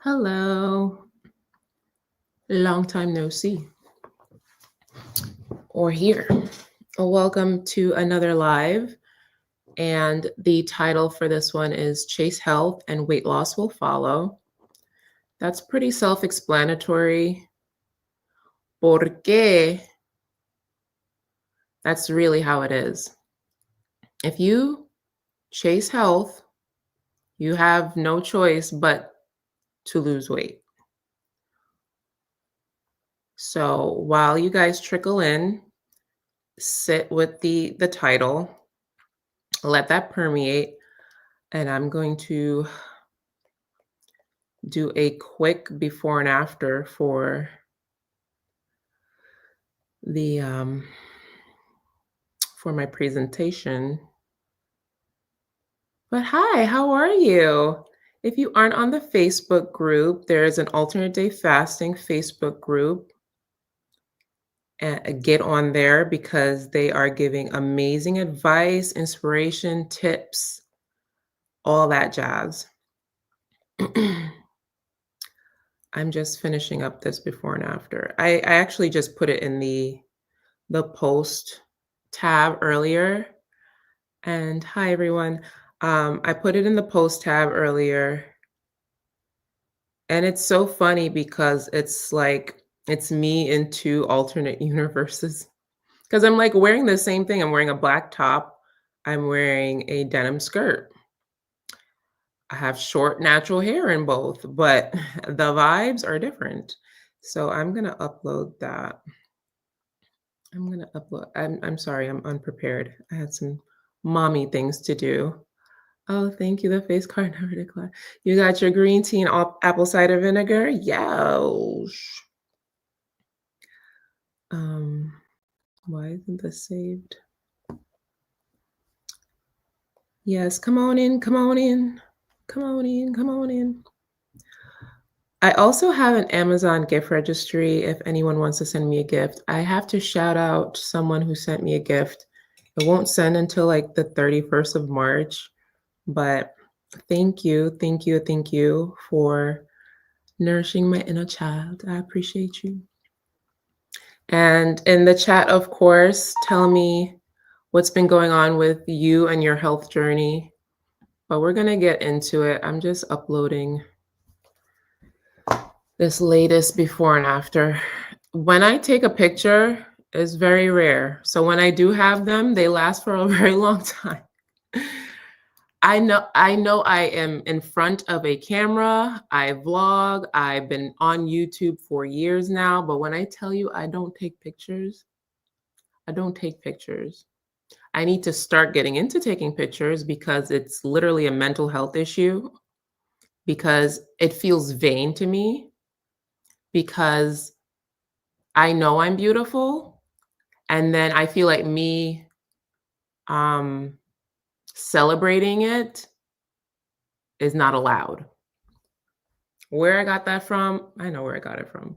Hello. Long time no see or here. Welcome to another live. And the title for this one is Chase Health and Weight Loss Will Follow. That's pretty self explanatory. Porque that's really how it is. If you chase health, you have no choice but to lose weight. So while you guys trickle in, sit with the title, let that permeate, and I'm going to do a quick before and after for the for my presentation. But hi, how are you? If you aren't on the Facebook group, there is an alternate day fasting Facebook group. And get on there because they are giving amazing advice, inspiration, tips, all that jazz. I'm just finishing up this before and after. I actually just put it in the post tab earlier. And hi, everyone. I put it in the post tab earlier. And it's so funny because it's like, it's me in two alternate universes. Because I'm like wearing the same thing. I'm wearing a black top. I'm wearing a denim skirt. I have short natural hair in both, but the vibes are different. So I'm going to upload that. I'm sorry, I'm unprepared. I had some mommy things to do. Oh, thank you. The face card never declined. You got your green tea and apple cider vinegar? Yes. Why isn't this saved? Yes, come on in, come on in, come on in, come on in. I also have an Amazon gift registry if anyone wants to send me a gift. I have to shout out someone who sent me a gift. It won't send until like the 31st of March, but thank you, thank you, thank you for nourishing my inner child. I appreciate you. And in the chat, of course, tell me what's been going on with you and your health journey. But we're going to get into it. I'm just uploading this latest before and after. When I take a picture, it's very rare. So when I do have them, they last for a very long time. I know I am in front of a camera. I vlog. I've been on YouTube for years now. But when I tell you I don't take pictures, I don't take pictures. I need to start getting into taking pictures because it's literally a mental health issue, because it feels vain to me, because I know I'm beautiful. And then I feel like me celebrating it is not allowed. Where I got that from, I know where I got it from.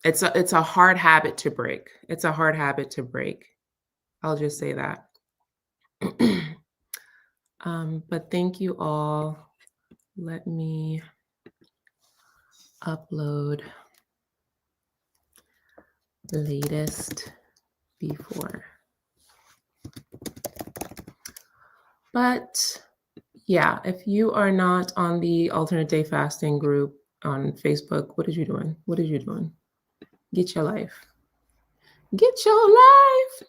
It's a hard habit to break. It's a hard habit to break. I'll just say that. But thank you all. Let me upload the latest before. But yeah, if you are not on the alternate day fasting group on Facebook, what are you doing? What are you doing? Get your life. Get your life.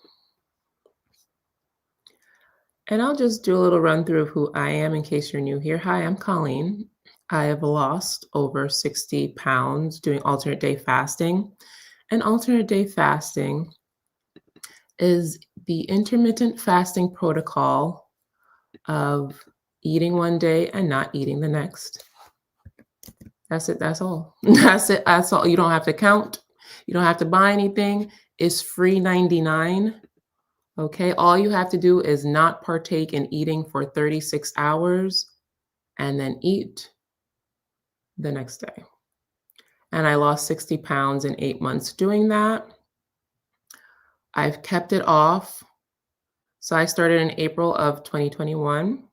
And I'll just do a little run through of who I am in case you're new here. Hi, I'm Colleen. I have lost over 60 pounds doing alternate day fasting. And alternate day fasting is the intermittent fasting protocol of eating one day and not eating the next. That's it. That's all. That's it. That's all. You don't have to count. You don't have to buy anything. It's free 99. Okay. All you have to do is not partake in eating for 36 hours and then eat the next day. And I lost 60 pounds in 8 months doing that. I've kept it off. So I started in April of 2021.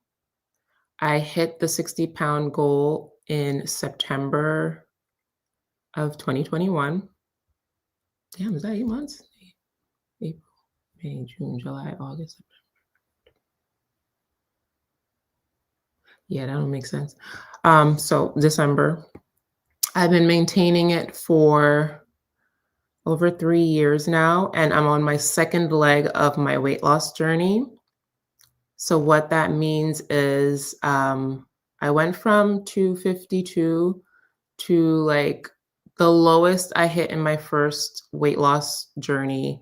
I hit the 60-pound goal in September of 2021. Damn, is that 8 months? April, May, June, July, August. Yeah, that don't make sense. So December. I've been maintaining it for over 3 years now, and I'm on my second leg of my weight loss journey. So what that means is I went from 252 to like the lowest I hit in my first weight loss journey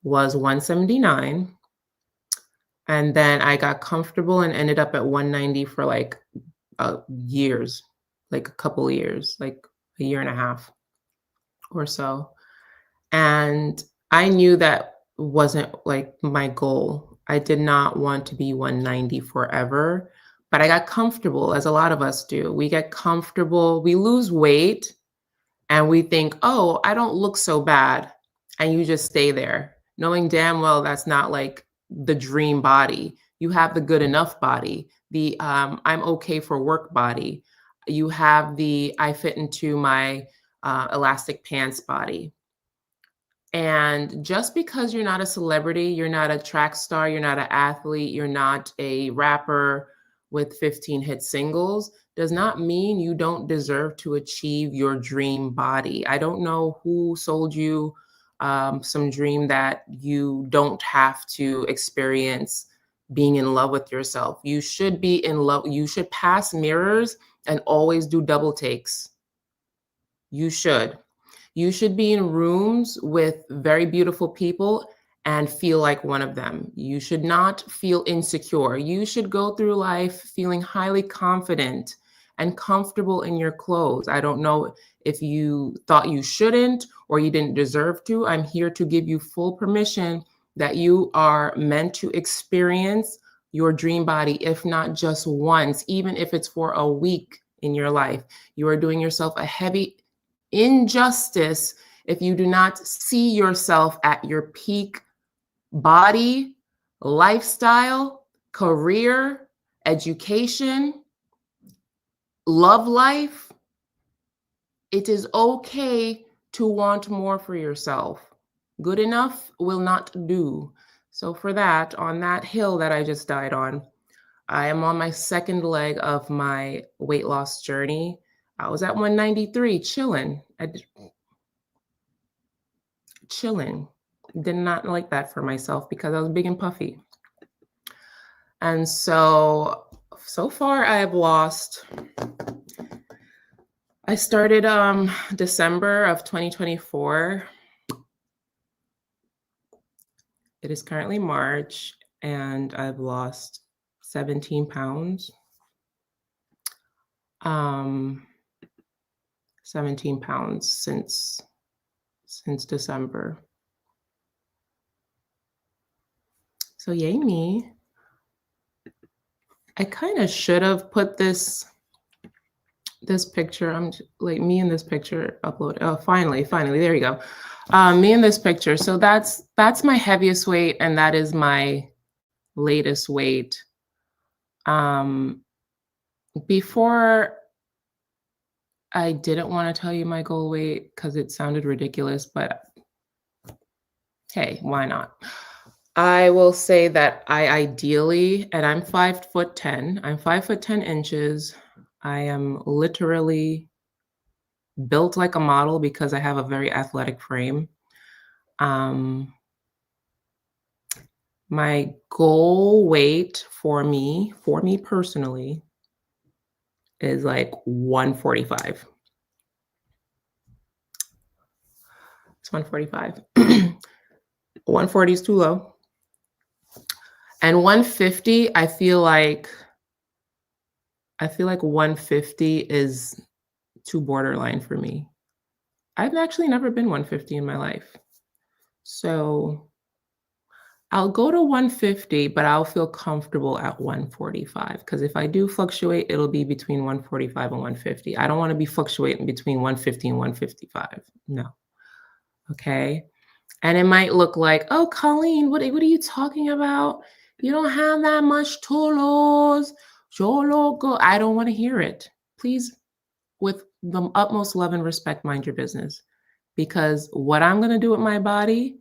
was 179. And then I got comfortable and ended up at 190 for like years, like a couple of years, like a year and a half or so. And I knew that wasn't like my goal. I did not want to be 190 forever, but I got comfortable, as a lot of us do. We get comfortable, we lose weight, and we think, oh, I don't look so bad. And you just stay there, knowing damn well that's not like the dream body. You have the good enough body, the I'm okay for work body. You have the I fit into my elastic pants body. And just because you're not a celebrity, you're not a track star, you're not an athlete, you're not a rapper with 15 hit singles, does not mean you don't deserve to achieve your dream body. I don't know who sold you some dream that you don't have to experience being in love with yourself. You should be in love. You should pass mirrors and always do double takes. You should. You should be in rooms with very beautiful people and feel like one of them. You should not feel insecure. You should go through life feeling highly confident and comfortable in your clothes. I don't know if you thought you shouldn't or you didn't deserve to. I'm here to give you full permission that you are meant to experience your dream body, if not just once, even if it's for a week in your life. You are doing yourself a heavy injustice if you do not see yourself at your peak body, lifestyle, career, education, love life. It is okay to want more for yourself. Good enough will not do. So for that, on that hill that I just died on, I am on my second leg of my weight loss journey. I was at 193, chilling. Chilling. Did not like that for myself because I was big and puffy. And so far I have lost, I started December of 2024. It is currently March and I've lost 17 pounds. 17 pounds since December. So yay me. I kind of should have put this picture. I'm like me in this picture upload. Oh, finally, there you go. Me in this picture. So that's my heaviest weight and that is my latest weight. Before I didn't want to tell you my goal weight because it sounded ridiculous, but hey, why not? I will say that I ideally, and I'm 5'10", I'm 5'10" inches. I am literally built like a model because I have a very athletic frame. My goal weight for me personally is like 145. It's 145. 140 is too low. And 150, I feel like 150 is too borderline for me. I've actually never been 150 in my life. So I'll go to 150, but I'll feel comfortable at 145. Because if I do fluctuate, it'll be between 145 and 150. I don't want to be fluctuating between 150 and 155. No. Okay. And it might look like, oh, Colleen, what are you talking about? You don't have that much to lose. Yo go. I don't want to hear it. Please, with the utmost love and respect, mind your business. Because what I'm going to do with my body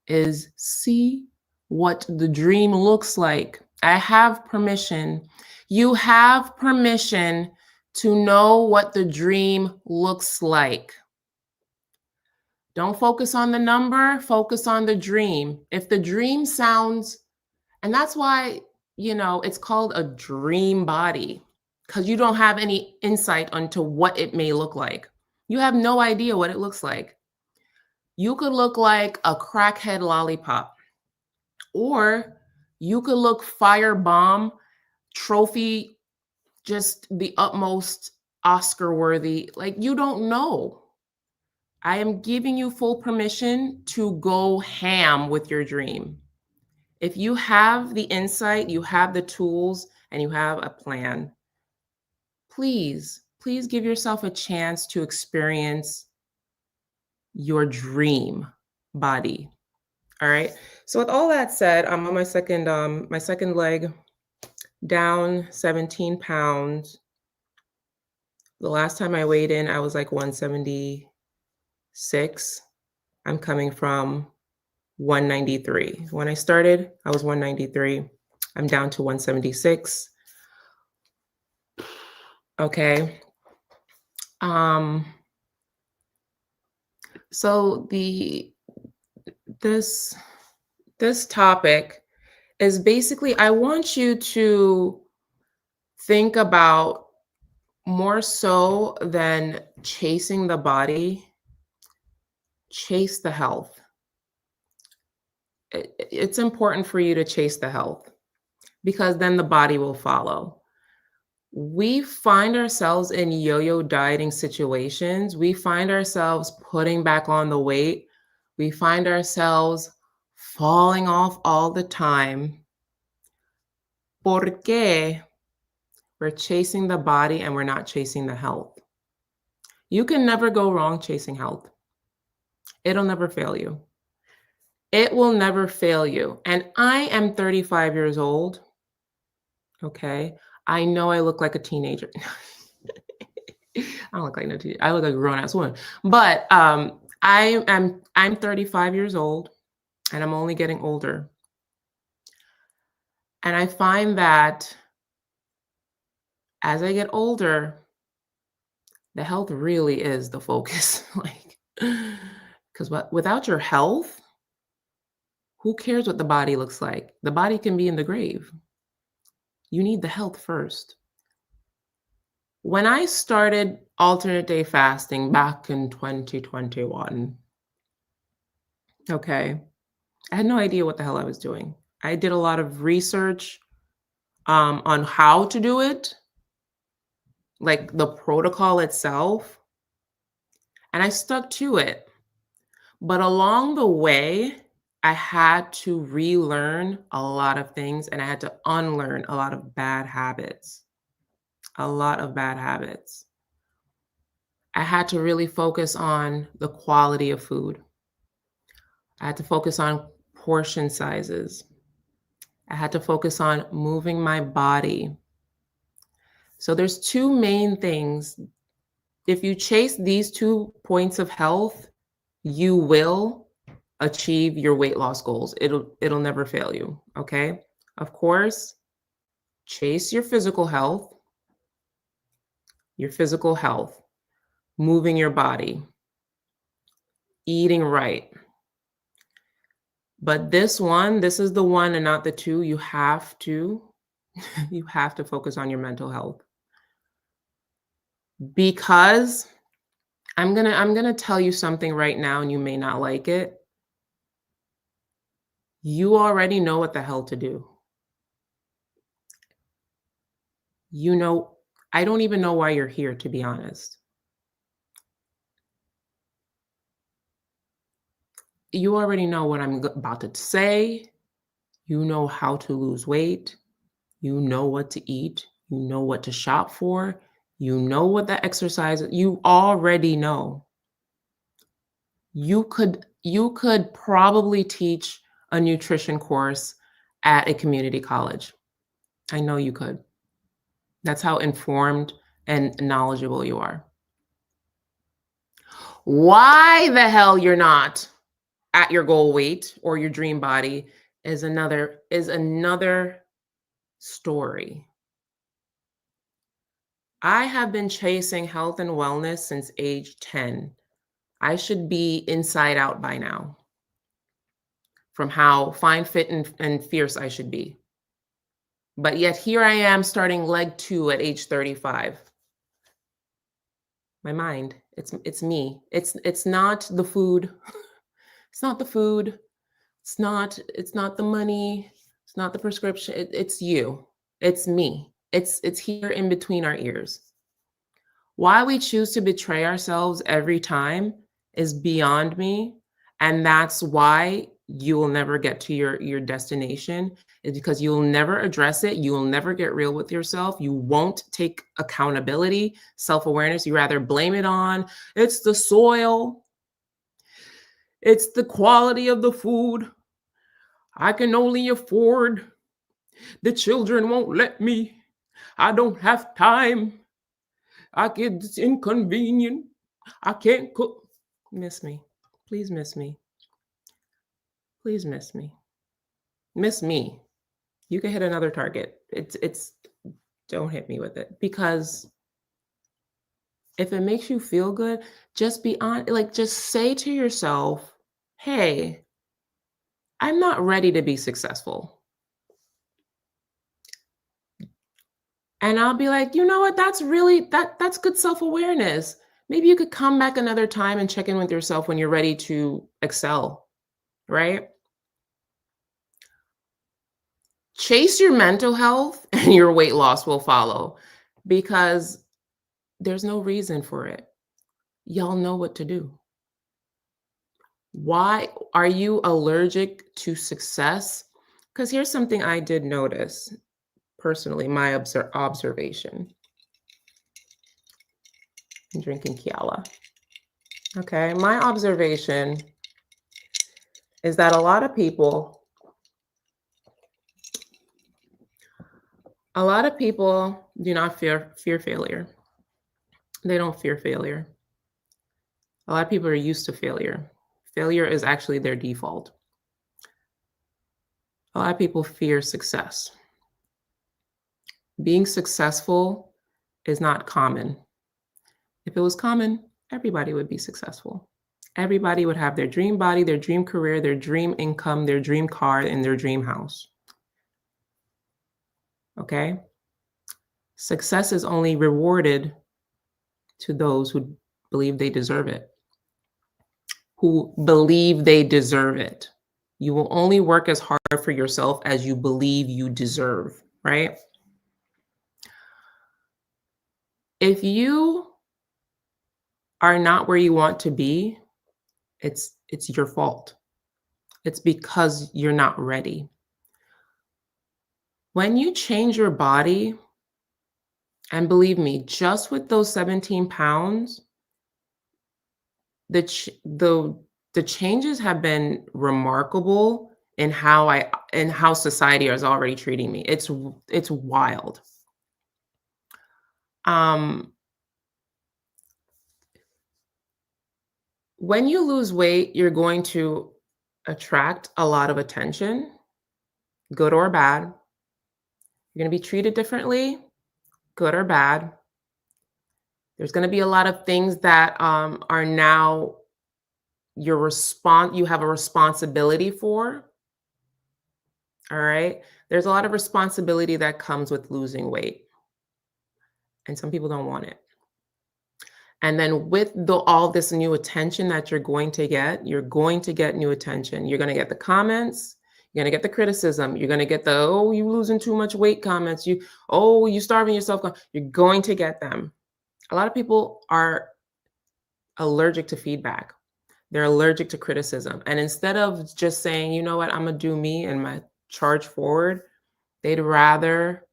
is see what the dream looks like. I have permission. You have permission to know what the dream looks like. Don't focus on the number, focus on the dream. If the dream sounds, and that's why, it's called a dream body, because you don't have any insight onto what it may look like. You have no idea what it looks like. You could look like a crackhead lollipop, or you could look firebomb, trophy, just the utmost Oscar worthy. Like, you don't know. I am giving you full permission to go ham with your dream. If you have the insight, you have the tools, and you have a plan, please give yourself a chance to experience your dream body. All right. So with all that said, I'm on my second leg, down 17 pounds. The last time I weighed in, I was like 176. I'm coming from 193. When I started, I was 193. I'm down to 176. Okay. So this topic is basically, I want you to think about, more so than chasing the body, chase the health. It's important for you to chase the health, because then the body will follow. We find ourselves in yo-yo dieting situations. We find ourselves putting back on the weight. We find ourselves falling off all the time. Porque we're chasing the body and we're not chasing the health. You can never go wrong chasing health. It'll never fail you. It will never fail you. And I am 35 years old. Okay. I know I look like a teenager. I don't look like no teenager. I look like a grown-ass woman. But I'm 35 years old, and I'm only getting older. And I find that as I get older, the health really is the focus. Because without your health, who cares what the body looks like? The body can be in the grave. You need the health first. When I started alternate day fasting back in 2021, okay, I had no idea what the hell I was doing. I did a lot of research on how to do it, like the protocol itself, and I stuck to it. But along the way, I had to relearn a lot of things, and I had to unlearn a lot of bad habits. A lot of bad habits. I had to really focus on the quality of food. I had to focus on portion sizes. I had to focus on moving my body. So there's two main things. If you chase these 2 points of health, you will achieve your weight loss goals. It'll never fail you, okay? Of course, chase your physical health, moving your body, eating right. But this is the one and not the two. You have to focus on your mental health. Because I'm gonna tell you something right now, and you may not like it. You already know what the hell to do. I don't even know why you're here, to be honest. You already know what I'm about to say. You know how to lose weight. You know what to eat. You know what to shop for. You know what the exercise, you already know. You could probably teach a nutrition course at a community college. I know you could. That's how informed and knowledgeable you are. Why the hell you're not at your goal weight or your dream body is another story. I have been chasing health and wellness since age 10. I should be inside out by now from how fine, fit, and fierce I should be. But yet here I am starting leg 2 at age 35. My mind, it's me. It's not the food. It's not the food. It's not the money. It's not the prescription. It's you. It's me. It's here in between our ears. Why we choose to betray ourselves every time is beyond me, and that's why you will never get to your destination, is because you'll never address it, you will never get real with yourself, you won't take accountability, self-awareness, you rather blame it on, it's the soil, it's the quality of the food, I can only afford, the children won't let me, I don't have time, it's inconvenient. I can't cook. Miss me. Please miss me. Please miss me. Miss me. You can hit another target. It's don't hit me with it because if it makes you feel good, just be on like just say to yourself, "Hey, I'm not ready to be successful." And I'll be like, "You know what? That's good self-awareness. Maybe you could come back another time and check in with yourself when you're ready to excel." Right? Chase your mental health and your weight loss will follow because there's no reason for it. Y'all know what to do. Why are you allergic to success? Because here's something I did notice personally, my observation. I'm drinking Kiala. Okay, my observation is that a lot of people do not fear failure. They don't fear failure. A lot of people are used to failure. Failure is actually their default. A lot of people fear success. Being successful is not common. If it was common, everybody would be successful. Everybody would have their dream body, their dream career, their dream income, their dream car, and their dream house. Okay? Success is only rewarded to those who believe they deserve it. Who believe they deserve it. You will only work as hard for yourself as you believe you deserve, right? If you are not where you want to be, it's your fault. It's because you're not ready. When you change your body, and believe me, just with those 17 pounds, the changes have been remarkable in how society is already treating me. It's wild. When you lose weight, you're going to attract a lot of attention, good or bad. You're going to be treated differently, good or bad. There's going to be a lot of things that are now you have a responsibility for. All right. There's a lot of responsibility that comes with losing weight. And some people don't want it. And then with all this new attention that you're going to get new attention. You're going to get the comments, you're going to get the criticism, you're going to get the, oh, you losing too much weight comments, you starving yourself. You're going to get them. A lot of people are allergic to feedback. They're allergic to criticism. And instead of just saying, you know what, I'm going to do me and my charge forward, they'd rather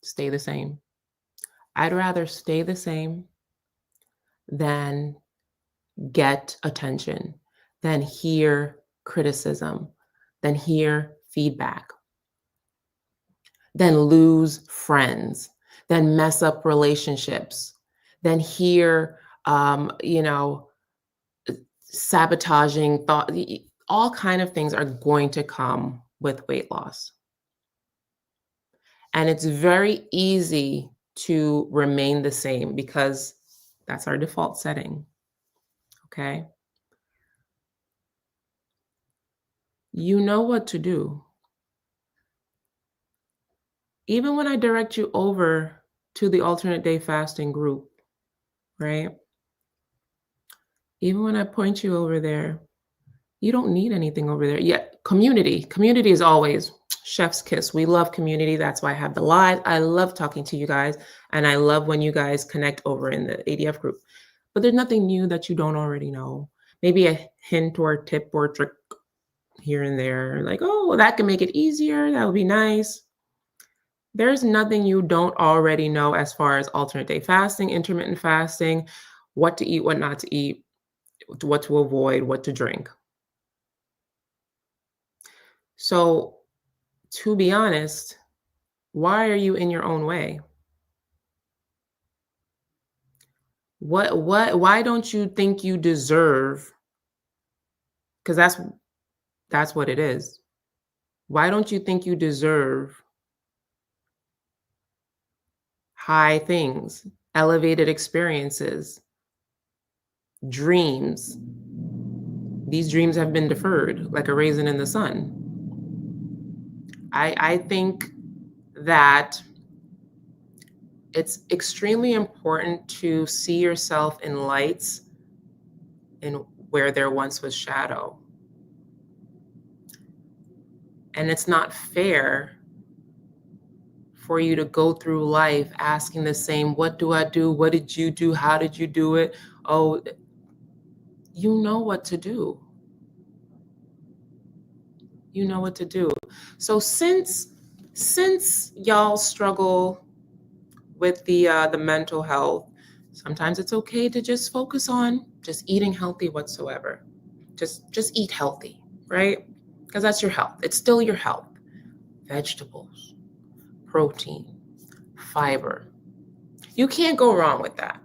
stay the same. I'd rather stay the same than get attention, than hear criticism, than hear feedback, than lose friends, then mess up relationships, then hear, you know, sabotaging thought. All kind of things are going to come with weight loss. And it's very easy to remain the same because that's our default setting. Okay. You know what to do. Even when I direct you over to the alternate day fasting group, right? Even when I point you over there, you don't need anything over there. Yeah, community. Community is always chef's kiss. We love community. That's why I have the live. I love talking to you guys. And I love when you guys connect over in the ADF group. But there's nothing new that you don't already know. Maybe a hint or a tip or a trick here and there. Like, oh, that can make it easier. That would be nice. There's nothing you don't already know as far as alternate day fasting, intermittent fasting, what to eat, what not to eat, what to avoid, what to drink. So, to be honest, why are you in your own way? Why don't you think you deserve? Because that's what it is. Why don't you think you deserve high things, elevated experiences, dreams? These dreams have been deferred like a raisin in the sun. I think that it's extremely important to see yourself in lights and where there once was shadow. And it's not fair for you to go through life asking the same, what do I do? What did you do? How did you do it? Oh, you know what to do. You know what to do. So since y'all struggle with the mental health, sometimes it's okay to just focus on just eating healthy whatsoever. Just eat healthy, right? Because that's your health. It's still your health. Vegetables, protein, fiber. You can't go wrong with that.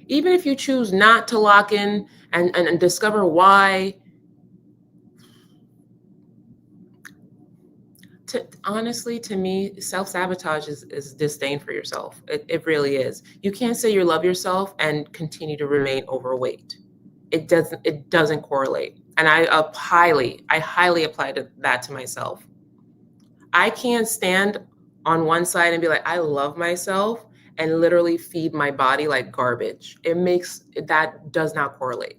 Even if you choose not to lock in and discover why. Honestly, to me, self-sabotage is disdain for yourself. It really is. You can't say you love yourself and continue to remain overweight. It doesn't correlate. And I highly apply that to myself. I can't stand on one side and be like, I love myself and literally feed my body like garbage. That does not correlate.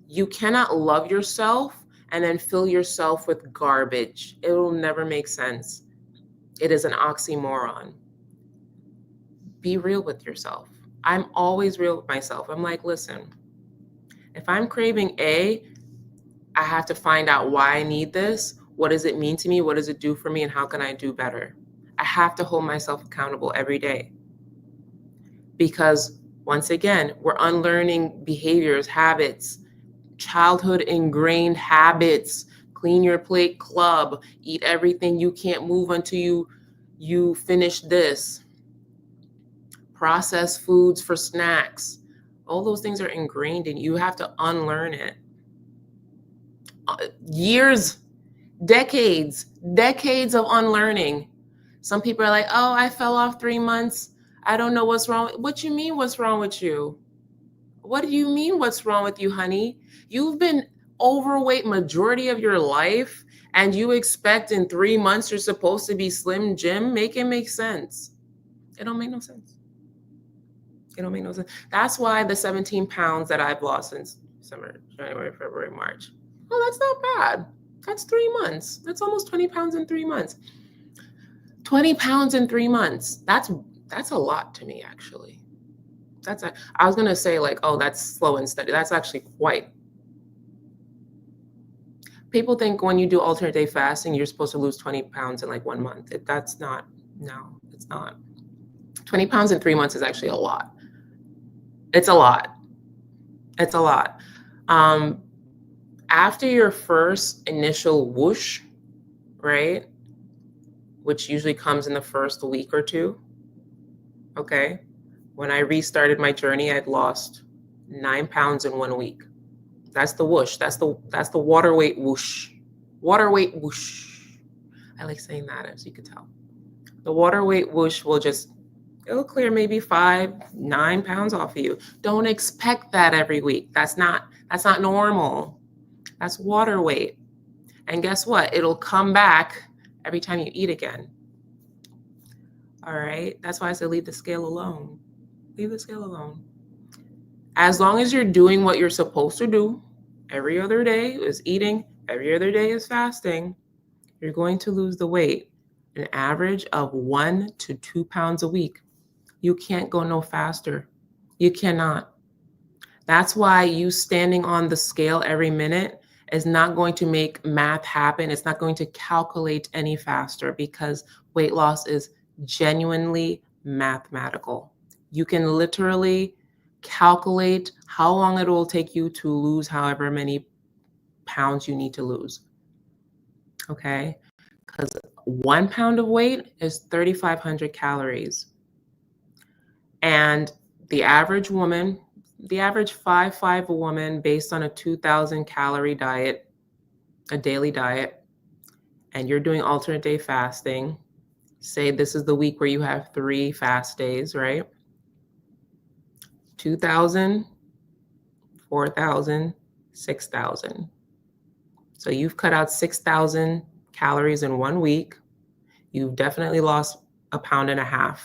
You cannot love yourself and then fill yourself with garbage. It will never make sense. It is an oxymoron. Be real with yourself. I'm always real with myself. I'm like, listen, if I'm craving A, I have to find out why I need this. What does it mean to me? What does it do for me? And how can I do better? I have to hold myself accountable every day. Because once again, we're unlearning behaviors, habits, childhood ingrained habits. Clean your plate club, eat everything you can't move until you finish this. Processed foods for snacks. All those things are ingrained in you. You have to unlearn it. Years, decades of unlearning. Some people are like, oh, I fell off 3 months. I don't know what's wrong. What you mean what's wrong with you? What do you mean what's wrong with you, honey? You've been overweight majority of your life and you expect in 3 months you're supposed to be slim Jim? Make it make sense. It don't make no sense. It don't make no sense. That's why the 17 pounds that I've lost since December, January, February, March. Oh, that's not bad. That's 3 months. That's almost 20 pounds in 3 months. 20 pounds in 3 months. That's a lot to me, actually. I was going to say like, oh, that's slow and steady. That's actually quite. People think when you do alternate day fasting, you're supposed to lose 20 pounds in like 1 month. That's not, no, it's not. 20 pounds in 3 months is actually a lot. It's a lot. It's a lot. After your first initial whoosh, right? which usually comes in the first week or two. Okay. When I restarted my journey, I'd lost 9 pounds in 1 week. That's the whoosh. That's the water weight whoosh. Water weight whoosh. I like saying that, as you can tell. The water weight whoosh it'll clear maybe 5-9 pounds off of you. Don't expect that every week. That's not normal. That's water weight. And guess what? It'll come back every time you eat again. All right. That's why I say leave the scale alone. Leave the scale alone. As long as you're doing what you're supposed to do, every other day is eating, every other day is fasting, you're going to lose the weight, an average of 1 to 2 pounds a week. You can't go no faster. You cannot. That's why you standing on the scale every minute is not going to make math happen. It's not going to calculate any faster because weight loss is genuinely mathematical. You can literally calculate how long it will take you to lose however many pounds you need to lose. Okay? Because 1 pound of weight is 3,500 calories. And the average woman, the average 5'5" woman based on a 2,000 calorie diet, a daily diet, and you're doing alternate day fasting, say this is the week where you have 3 fast days, right? 2,000, 4,000, 6,000. So you've cut out 6,000 calories in 1 week. You've definitely lost 1.5 pounds.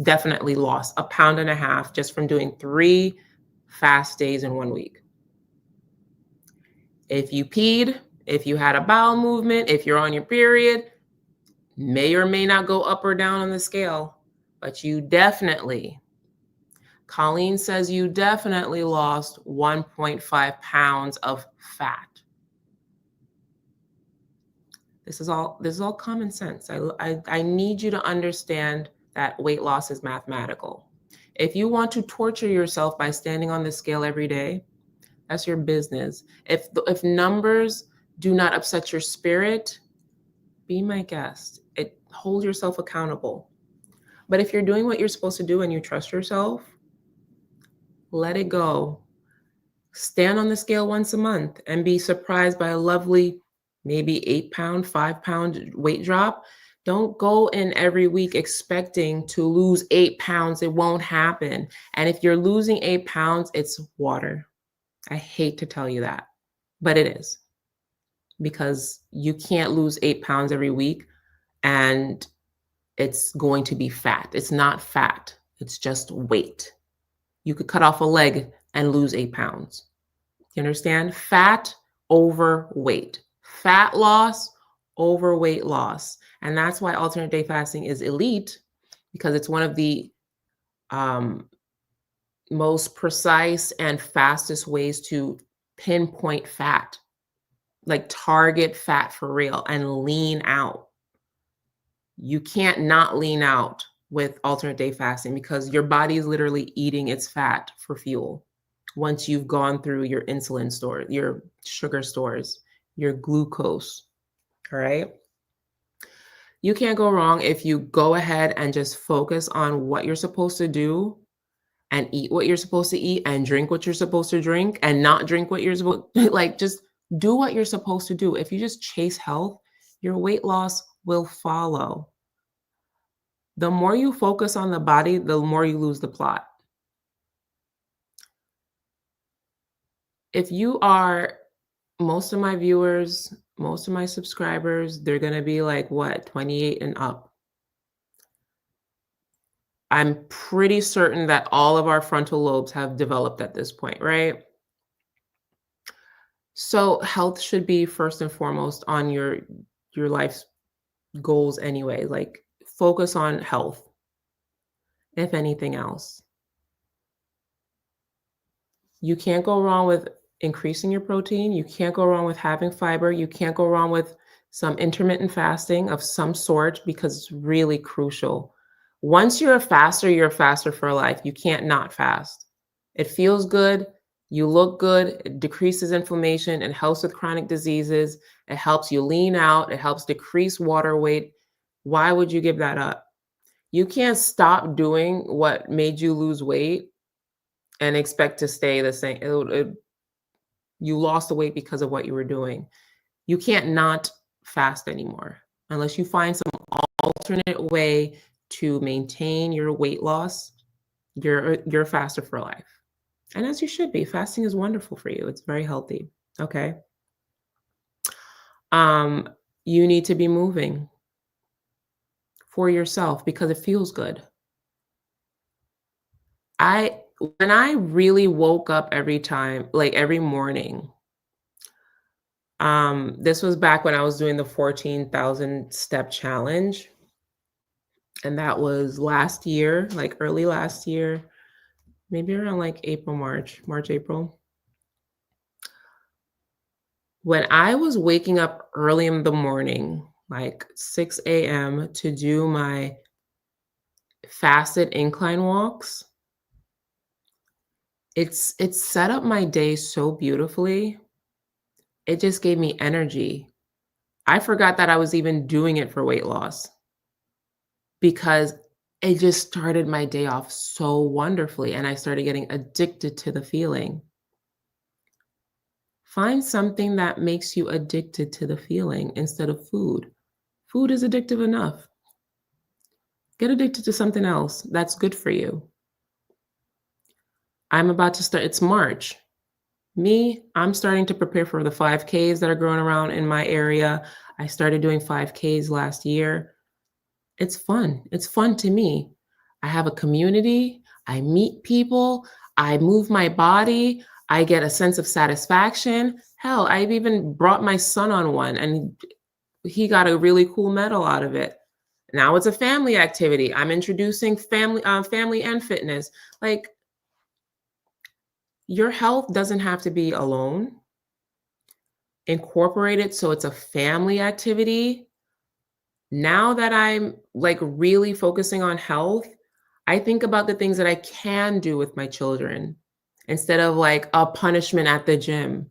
Definitely lost 1.5 pounds just from doing 3 fast days in 1 week. If you peed, if you had a bowel movement, if you're on your period, may or may not go up or down on the scale, but you definitely, Colleen says you definitely lost 1.5 pounds of fat. This is all common sense. I need you to understand that weight loss is mathematical. If you want to torture yourself by standing on the scale every day, that's your business. If numbers do not upset your spirit, be my guest. Hold yourself accountable. But if you're doing what you're supposed to do and you trust yourself, let it go. Stand on the scale once a month and be surprised by a lovely, maybe 8 pound, 5 pound weight drop. Don't go in every week expecting to lose 8 pounds. It won't happen. And if you're losing 8 pounds, it's water. I hate to tell you that, but it is. Because you can't lose 8 pounds every week and it's going to be fat. It's not fat. It's just weight. You could cut off a leg and lose 8 pounds. You understand? Fat over weight. Fat loss over weight loss. And that's why alternate day fasting is elite, because it's one of the most precise and fastest ways to pinpoint fat, like target fat for real and lean out. You can't not lean out with alternate day fasting because your body is literally eating its fat for fuel. Once you've gone through your insulin store, your sugar stores, your glucose, all right? You can't go wrong if you go ahead and just focus on what you're supposed to do and eat what you're supposed to eat and drink what you're supposed to drink and not drink what you're supposed like just do what you're supposed to do. If you just chase health, your weight loss will follow. The more you focus on the body, the more you lose the plot. If you are, most of my viewers, most of my subscribers, they're going to be like, what, 28 and up. I'm pretty certain that all of our frontal lobes have developed at this point, right? So health should be first and foremost on your life's goals anyway. Like focus on health, if anything else. You can't go wrong with increasing your protein. You can't go wrong with having fiber. You can't go wrong with some intermittent fasting of some sort because it's really crucial. Once you're a faster for life. You can't not fast. It feels good. You look good. It decreases inflammation. It helps with chronic diseases. It helps you lean out. It helps decrease water weight. Why would you give that up? You can't stop doing what made you lose weight and expect to stay the same. You lost the weight because of what you were doing. You can't not fast anymore unless you find some alternate way to maintain your weight loss. You're faster for life. And as you should be. Fasting is wonderful for you. It's very healthy. Okay. Um, you need to be moving for yourself because it feels good. When I really woke up every time, like every morning, this was back when I was doing the 14,000 step challenge. And that was last year, like early last year, maybe around like April, March, April. When I was waking up early in the morning, like 6 a.m. to do my fasted incline walks, it set up my day so beautifully. It just gave me energy. I forgot that I was even doing it for weight loss because it just started my day off so wonderfully, and I started getting addicted to the feeling. Find something that makes you addicted to the feeling instead of food. Food is addictive enough. Get addicted to something else that's good for you. I'm about to start, it's March. I'm starting to prepare for the 5Ks that are growing around in my area. I started doing 5Ks last year. It's fun. It's fun to me. I have a community. I meet people. I move my body. I get a sense of satisfaction. Hell, I've even brought my son on one and he got a really cool medal out of it. Now it's a family activity. I'm introducing family and fitness. Like, your health doesn't have to be alone. Incorporate it so it's a family activity. Now that I'm like really focusing on health, I think about the things that I can do with my children instead of like a punishment at the gym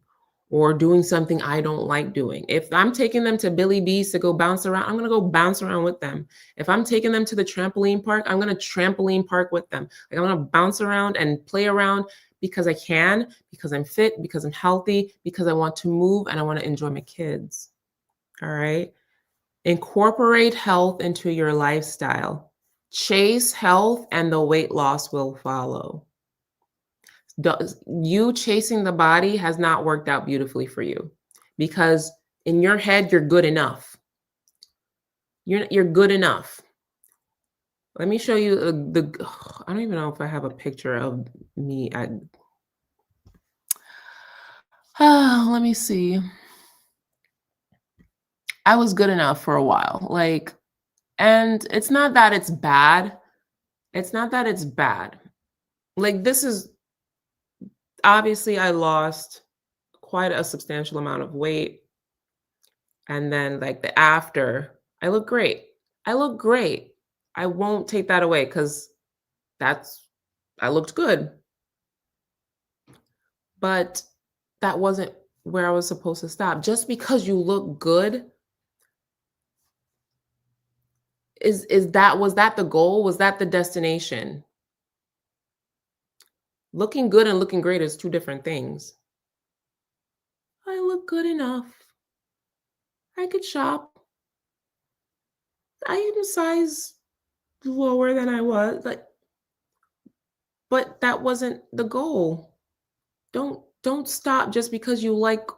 or doing something I don't like doing. If I'm taking them to Billy B's to go bounce around, I'm going to go bounce around with them. If I'm taking them to the trampoline park, I'm going to trampoline park with them. Like, I'm going to bounce around and play around because I can, because I'm fit, because I'm healthy, because I want to move and I want to enjoy my kids. All right. Incorporate health into your lifestyle. Chase health and the weight loss will follow. You chasing the body has not worked out beautifully for you because in your head, you're good enough. You're good enough. Let me show you I don't even know if I have a picture of me. Let me see. I was good enough for a while. Like, and it's not that it's bad. It's not that it's bad. Like, this is obviously I lost quite a substantial amount of weight. And then like the after, I look great. I look great. I won't take that away because I looked good. But that wasn't where I was supposed to stop. Just because you look good, was that the goal? Was that the destination? Looking good and looking great is two different things. I look good enough. I could shop. I am a size lower than I was. Like, but that wasn't the goal. Don't stop just because you like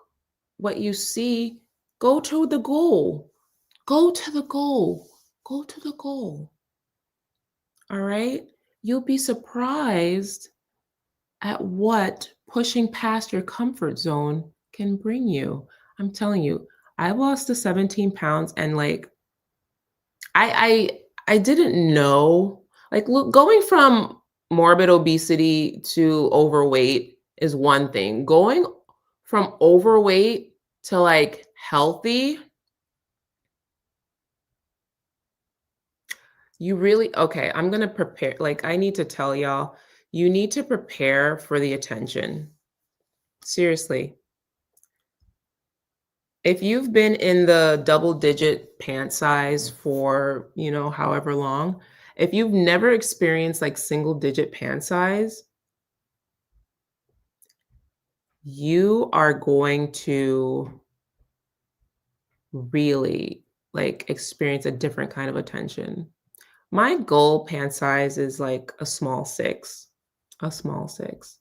what you see. Go to the goal. Go to the goal. Go to the goal. All right? You'll be surprised at what pushing past your comfort zone can bring you. I'm telling you, I lost the 17 pounds and like I didn't know. Like, look, going from morbid obesity to overweight is one thing. Going from overweight to like healthy, you really okay, I'm going to prepare. Like, I need to tell y'all, you need to prepare for the attention. Seriously. If you've been in the double digit pant size for, however long, if you've never experienced like single digit pant size, you are going to really like experience a different kind of attention. My goal pant size is like a small 6. A small 6.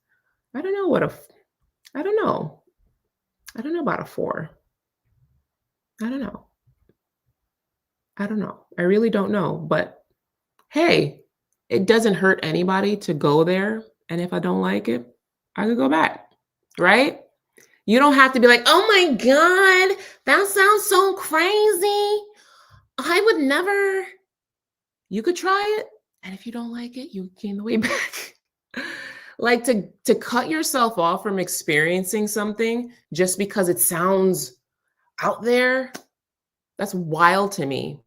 I don't know what a f I don't know. I don't know about a 4. I don't know. I don't know. I really don't know, but hey, it doesn't hurt anybody to go there, and if I don't like it, I could go back, right? You don't have to be like, "Oh my god, that sounds so crazy. I would never." You could try it, and if you don't like it, you gain the weight back. Like to cut yourself off from experiencing something just because it sounds out there, that's wild to me.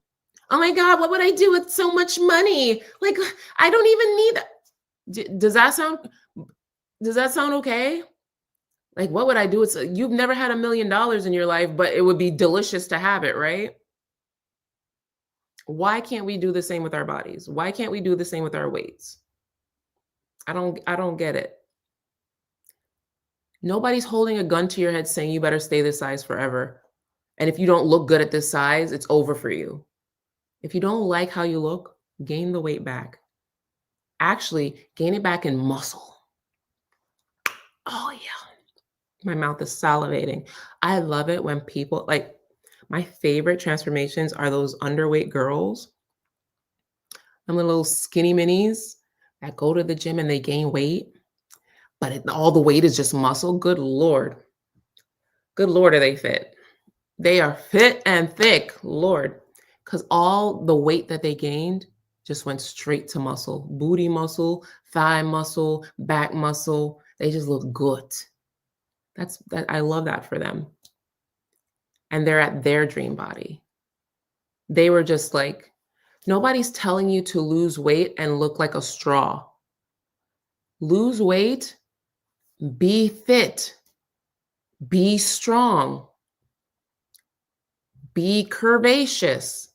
Oh my god, what would I do with so much money? Like I don't even need that. Does that sound okay? Like what would I do? It's you've never had $1 million in your life, but it would be delicious to have it, right? Why can't we do the same with our bodies? Why can't we do the same with our weights? I don't get it. Nobody's holding a gun to your head saying you better stay this size forever. And if you don't look good at this size, it's over for you. If you don't like how you look, gain the weight back. Actually, gain it back in muscle. Oh yeah. My mouth is salivating. I love it when people like my favorite transformations are those underweight girls, them little skinny minis that go to the gym and they gain weight, but all the weight is just muscle. Good Lord. Good Lord, are they fit? They are fit and thick, Lord, because all the weight that they gained just went straight to muscle, booty muscle, thigh muscle, back muscle. They just look good. That I love that for them. And they're at their dream body. They were just like, nobody's telling you to lose weight and look like a straw. Lose weight, be fit, be strong, be curvaceous.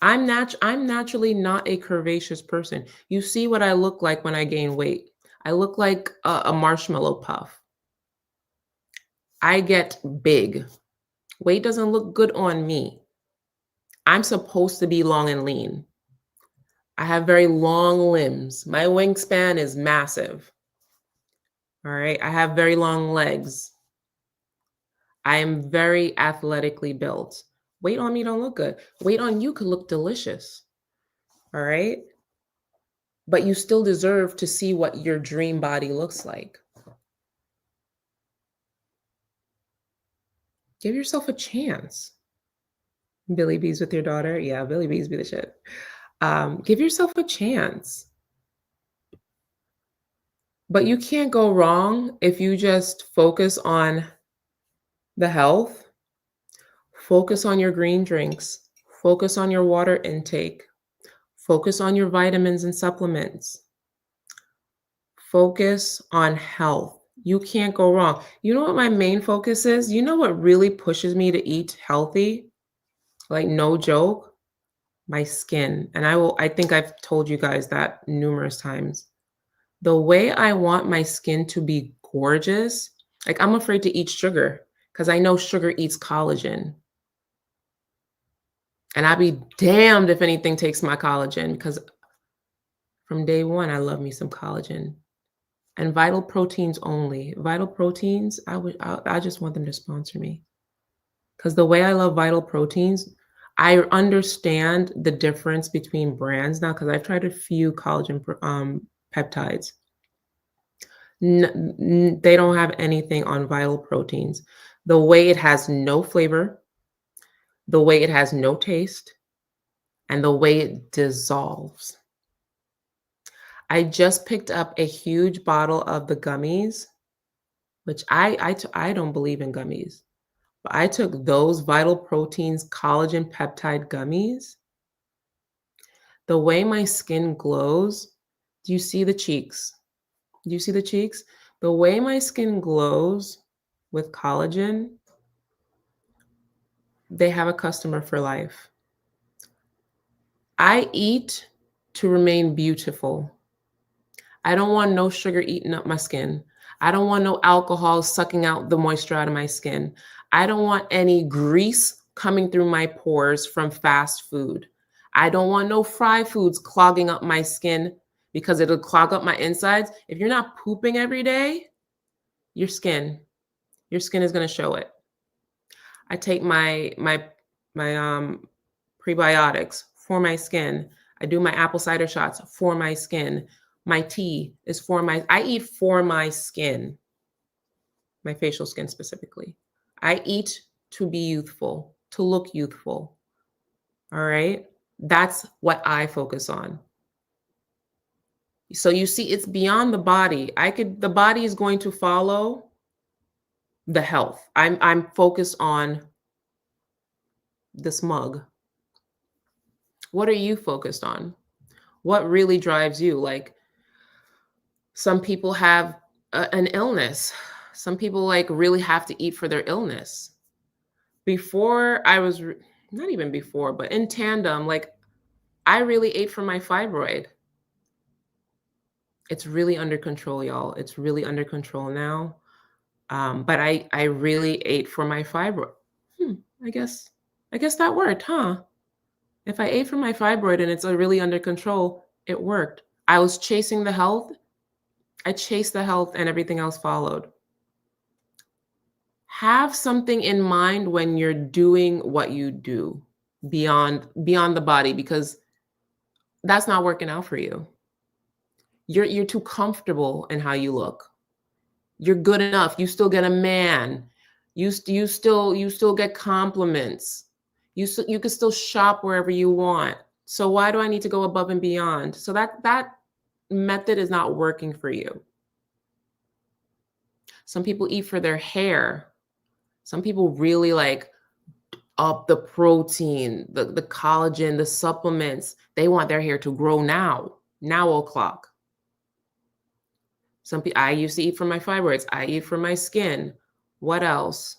I'm naturally not a curvaceous person. You see what I look like when I gain weight. I look like a marshmallow puff. I get big. Weight doesn't look good on me. I'm supposed to be long and lean. I have very long limbs. My wingspan is massive. All right. I have very long legs. I am very athletically built. Weight on me don't look good. Weight on you could look delicious. All right. But you still deserve to see what your dream body looks like. Give yourself a chance. Billy Bees with your daughter. Yeah, Billy Bees be the shit. Give yourself a chance. But you can't go wrong if you just focus on the health, focus on your green drinks, focus on your water intake, focus on your vitamins and supplements, focus on health. You can't go wrong. You know what my main focus is? You know what really pushes me to eat healthy? Like, no joke, my skin. And I think I've told you guys that numerous times. The way I want my skin to be gorgeous, like I'm afraid to eat sugar because I know sugar eats collagen. And I'd be damned if anything takes my collagen because from day one, I love me some collagen. And Vital Proteins only. Vital Proteins, I just want them to sponsor me. Because the way I love Vital Proteins, I understand the difference between brands now because I've tried a few collagen peptides. They don't have anything on Vital Proteins. The way it has no flavor, the way it has no taste, and the way it dissolves. I just picked up a huge bottle of the gummies, which I don't believe in gummies. But I took those Vital Proteins collagen peptide gummies. The way my skin glows, do you see the cheeks? Do you see the cheeks? The way my skin glows with collagen, They have a customer for life. I eat to remain beautiful. I don't want no sugar eating up my skin. I don't want no alcohol sucking out the moisture out of my skin. I don't want any grease coming through my pores from fast food. I don't want no fried foods clogging up my skin because it'll clog up my insides. If you're not pooping every day, your skin, your skin is going to show it. I take my prebiotics for my skin. I do my apple cider shots for my skin. My tea is for I eat for my skin, my facial skin specifically. I eat to be youthful, to look youthful. All right. That's what I focus on. So you see, it's beyond the body. The body is going to follow the health. I'm focused on this mug. What are you focused on? What really drives you? Like, some people have an illness. Some people like really have to eat for their illness. Before I was, not even before, but in tandem, like I really ate for my fibroid. It's really under control, y'all. It's really under control now. But I really ate for my fibroid. I guess that worked, huh? If I ate for my fibroid and it's really under control, it worked. I was chasing the health. I chased the health and everything else followed. Have something in mind when you're doing what you do beyond the body, because that's not working out for you. You're too comfortable in how you look. You're good enough. You still get a man. You still get compliments. You can still shop wherever you want. So why do I need to go above and beyond? So that method is not working for you. Some people eat for their hair. Some people really like up the protein, the collagen, the supplements. They want their hair to grow now o'clock. I used to eat for my fibroids. I eat for my skin. What else?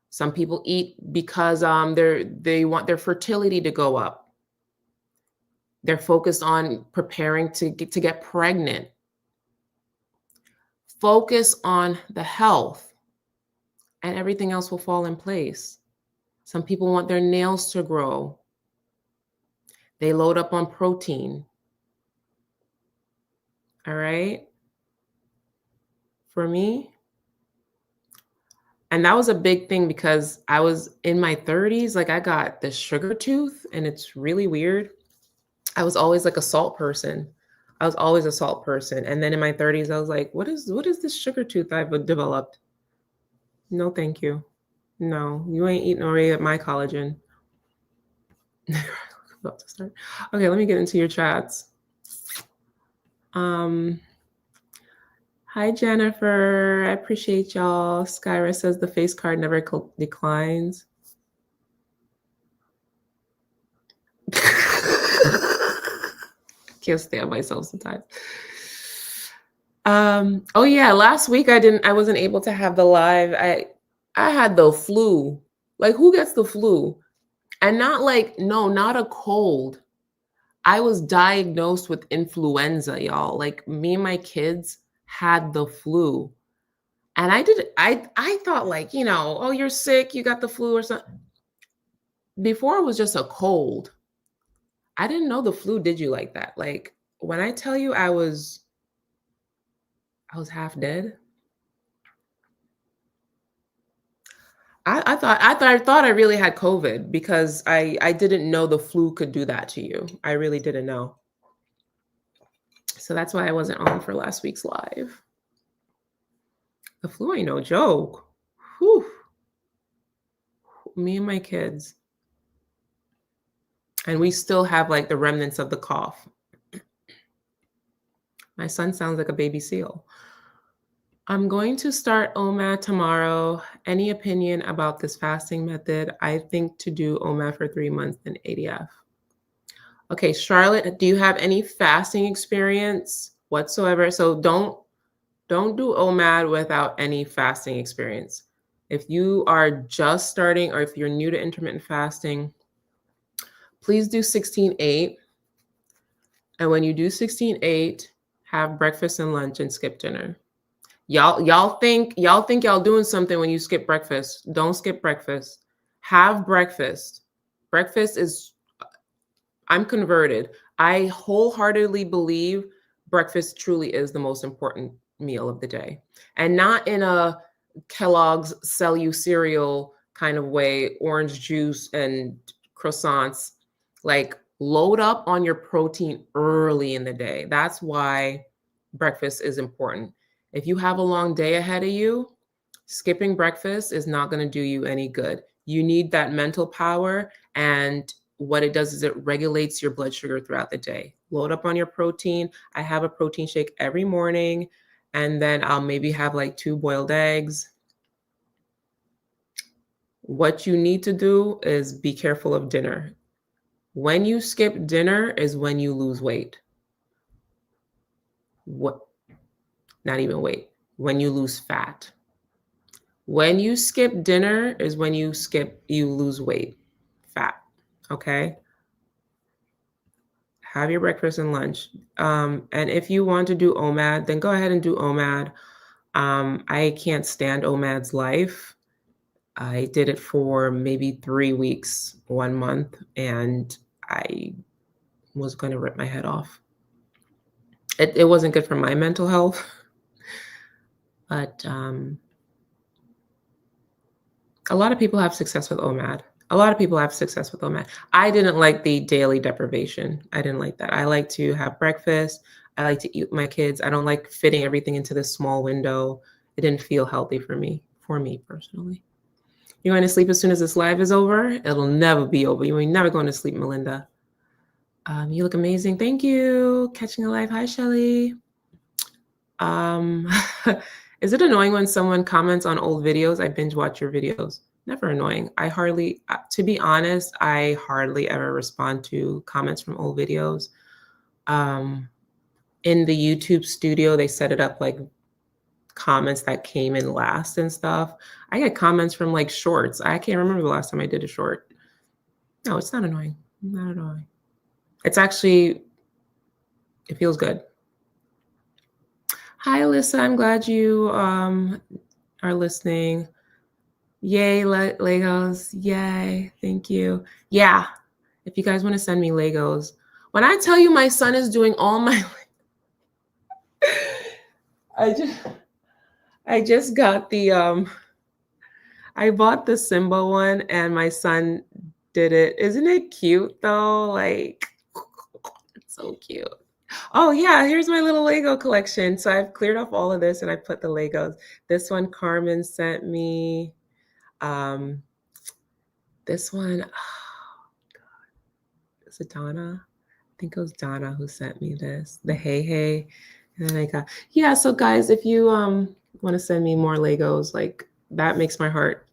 Some people eat because they want their fertility to go up. They're focused on preparing to get pregnant. Focus on the health, and everything else will fall in place. Some people want their nails to grow. They load up on protein. All right. For me, and that was a big thing because I was in my 30s. Like I got this sugar tooth and it's really weird. I was always like a salt person. I was always a salt person. And then in my 30s, I was like, what is this sugar tooth I've developed? No, thank you. No, you ain't eating already at my collagen. About to start. Okay, let me get into your chats. Hi, Jennifer. I appreciate y'all. Skyra says the face card never declines. Can't stand myself sometimes. Oh yeah, last week I wasn't able to have the live. I had the flu. Like, who gets the flu? And not a cold. I was diagnosed with influenza, y'all. Like, me and my kids had the flu. And I thought, like, oh, you're sick, you got the flu or something. Before, it was just a cold. I didn't know the flu did you like that. Like, when I tell you I was half dead. I thought I really had COVID because I didn't know the flu could do that to you. I really didn't know. So that's why I wasn't on for last week's live. The flu ain't no joke. Whew. Me and my kids. And we still have like the remnants of the cough. My son sounds like a baby seal. I'm going to start OMAD tomorrow. Any opinion about this fasting method? I think to do OMAD for 3 months and ADF. Okay, Charlotte, do you have any fasting experience whatsoever? So don't do OMAD without any fasting experience. If you are just starting or if you're new to intermittent fasting, please do 16-8. And when you do 16-8, have breakfast and lunch and skip dinner. Y'all think y'all doing something when you skip breakfast. Don't skip breakfast. Have breakfast. Breakfast is, I'm converted. I wholeheartedly believe breakfast truly is the most important meal of the day. And not in a Kellogg's sell you cereal kind of way, orange juice and croissants. Like, load up on your protein early in the day. That's why breakfast is important. If you have a long day ahead of you, skipping breakfast is not going to do you any good. You need that mental power, and what it does is it regulates your blood sugar throughout the day. Load up on your protein. I have a protein shake every morning, and then I'll maybe have like 2 boiled eggs. What you need to do is be careful of dinner. When you skip dinner is when you lose weight. What? Not even weight. When you lose fat. When you skip dinner is when you lose weight, fat. Okay? Have your breakfast and lunch. And if you want to do OMAD, then go ahead and do OMAD. I can't stand OMAD's life. I did it for maybe 3 weeks, 1 month, and I was going to rip my head off. It wasn't good for my mental health, but a lot of people have success with OMAD. I didn't like the daily deprivation. I didn't like that. I like to have breakfast. I like to eat with my kids. I don't like fitting everything into this small window. It didn't feel healthy for me personally. You're going to sleep as soon as this live is over? It'll never be over. You ain't never going to sleep, Melinda. You look amazing. Thank you. Catching a live. Hi, Shelly. Is it annoying when someone comments on old videos? I binge watch your videos. Never annoying. To be honest, I hardly ever respond to comments from old videos. In the YouTube studio, they set it up like comments that came in last and stuff. I get comments from like shorts. I can't remember the last time I did a short. No, it's not annoying. Not annoying. It's actually, it feels good. Hi, Alyssa. I'm glad you are listening. Yay, Legos. Yay. Thank you. Yeah. If you guys want to send me Legos. When I tell you my son is doing all my I just got the I bought the Simba one and my son did it. Isn't it cute though? Like, it's so cute. Oh yeah, here's my little Lego collection. So I've cleared off all of this and I put the Legos. This one Carmen sent me. This one, oh God, is it Donna? I think it was Donna who sent me this. The Hey. And then I got, yeah, so guys, if you want to send me more Legos, like that makes my heart.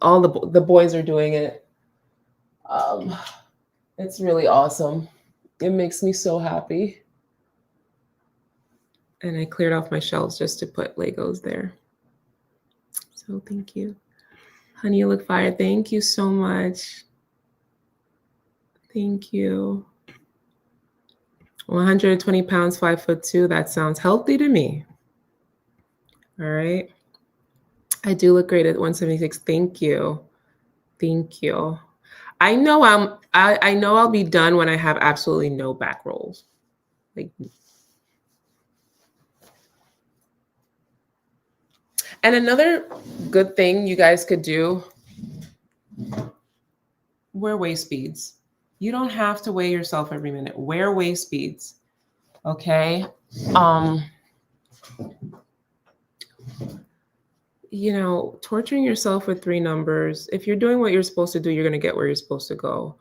All the boys are doing it. It's really awesome. It makes me so happy. And I cleared off my shelves just to put Legos there. So thank you. Honey, you look fire. Thank you so much. Thank you. 120 pounds, 5'2". That sounds healthy to me. All right. I do look great at 176. Thank you. Thank you. I know I know I'll be done when I have absolutely no back rolls. Like, and another good thing you guys could do, wear waist beads. You don't have to weigh yourself every minute. Wear waist beads. Okay? You know, torturing yourself with 3 numbers. If you're doing what you're supposed to do, you're going to get where you're supposed to go.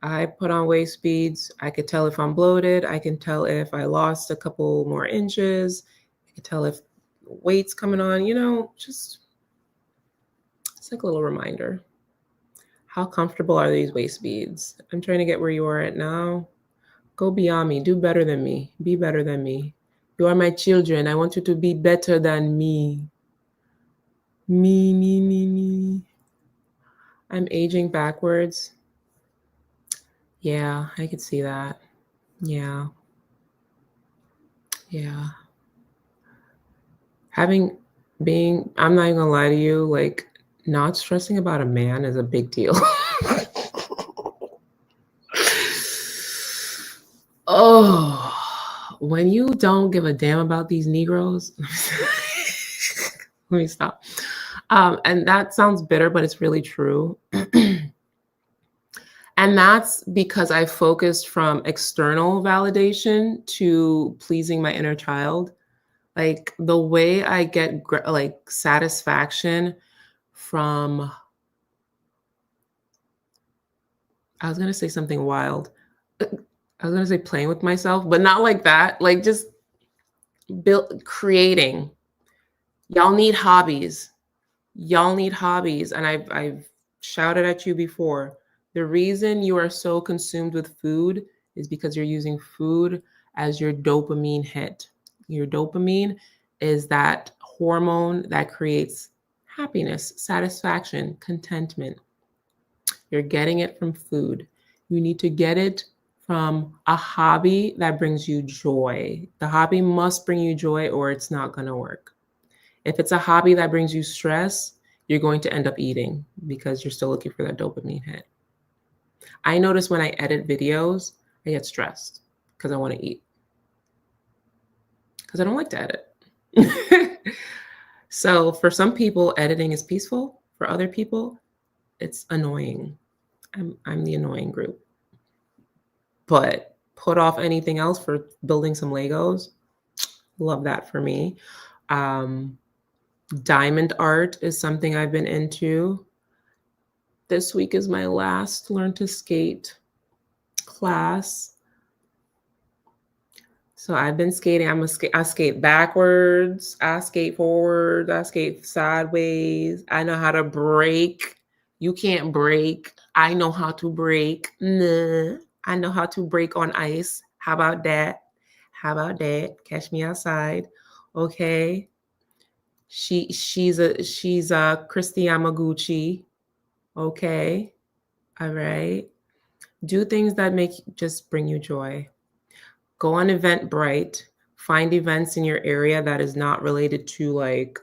I put on waist beads. I could tell if I'm bloated. I can tell if I lost a couple more inches. I can tell if weight's coming on, you know, just it's like a little reminder. How comfortable are these waist beads? I'm trying to get where you are at now. Go beyond me. Do better than me. Be better than me. You are my children. I want you to be better than me. Me. I'm aging backwards. Yeah, I could see that. Yeah. Yeah. I'm not even gonna lie to you, like, not stressing about a man is a big deal. Oh, when you don't give a damn about these Negroes, let me stop. And that sounds bitter, but it's really true. And that's because I focused from external validation to pleasing my inner child. Like the way I get like satisfaction from, I was gonna say something wild. I was gonna say playing with myself, but not like that. Like just creating. Y'all need hobbies. Y'all need hobbies. And I've shouted at you before. The reason you are so consumed with food is because you're using food as your dopamine hit. Your dopamine is that hormone that creates happiness, satisfaction, contentment. You're getting it from food. You need to get it from a hobby that brings you joy. The hobby must bring you joy or it's not going to work. If it's a hobby that brings you stress, you're going to end up eating because you're still looking for that dopamine hit. I notice when I edit videos, I get stressed because I want to eat. Because I don't like to edit. So for some people, editing is peaceful. For other people, it's annoying. I'm the annoying group. But put off anything else for building some Legos. Love that for me. Diamond art is something I've been into. This week is my last learn to skate class. So I've been skating. I skate backwards. I skate forward. I skate sideways. I know how to break. You can't break. I know how to break. Nah. I know how to break on ice. How about that? How about that? Catch me outside. Okay. She's a Christy Yamaguchi. Okay. All right. Do things that just bring you joy. Go on Eventbrite. Find events in your area that is not related to like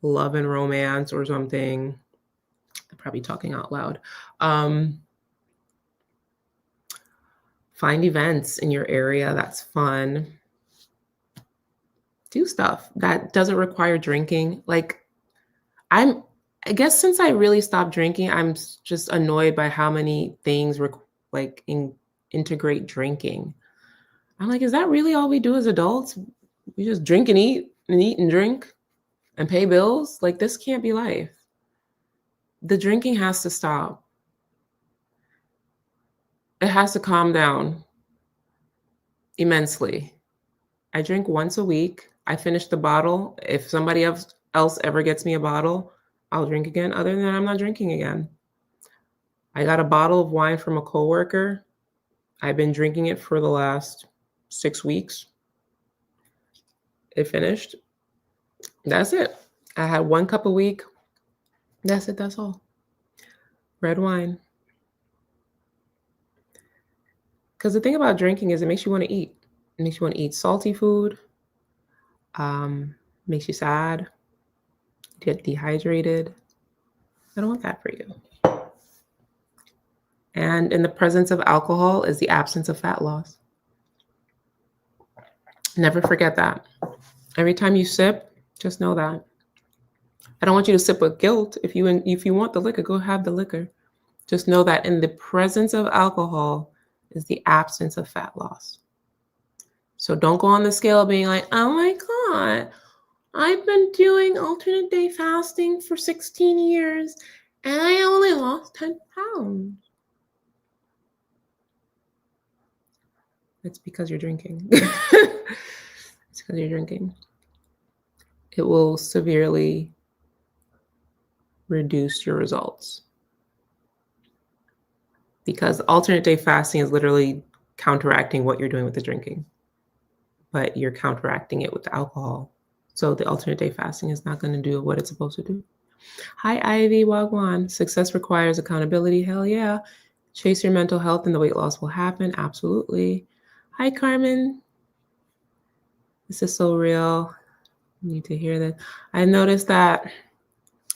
love and romance or something. I'm probably talking out loud. Find events in your area that's fun. Do stuff that doesn't require drinking. Like I guess since I really stopped drinking, I'm just annoyed by how many things integrate drinking. I'm like, is that really all we do as adults? We just drink and eat and drink and pay bills? Like, this can't be life. The drinking has to stop. It has to calm down immensely. I drink once a week. I finish the bottle. If somebody else ever gets me a bottle, I'll drink again. Other than that, I'm not drinking again. I got a bottle of wine from a coworker. I've been drinking it for the last 6 weeks. It finished. That's it. I had 1 cup a week. That's it. That's all. Red wine. Because the thing about drinking is it makes you want to eat. It makes you want to eat salty food. Makes you sad. You get dehydrated. I don't want that for you. And in the presence of alcohol is the absence of fat loss. Never forget that. Every time you sip, just know that. I don't want you to sip with guilt. If you want the liquor, go have the liquor. Just know that in the presence of alcohol is the absence of fat loss. So don't go on the scale being like, oh my God, I've been doing alternate day fasting for 16 years and I only lost 10 pounds. It's because you're drinking. It's because you're drinking. It will severely reduce your results. Because alternate day fasting is literally counteracting what you're doing with the drinking, but you're counteracting it with the alcohol. So the alternate day fasting is not going to do what it's supposed to do. Hi, Ivy Wagwan. Success requires accountability. Hell yeah. Chase your mental health and the weight loss will happen. Absolutely. Hi, Carmen. This is so real. You need to hear this. I noticed that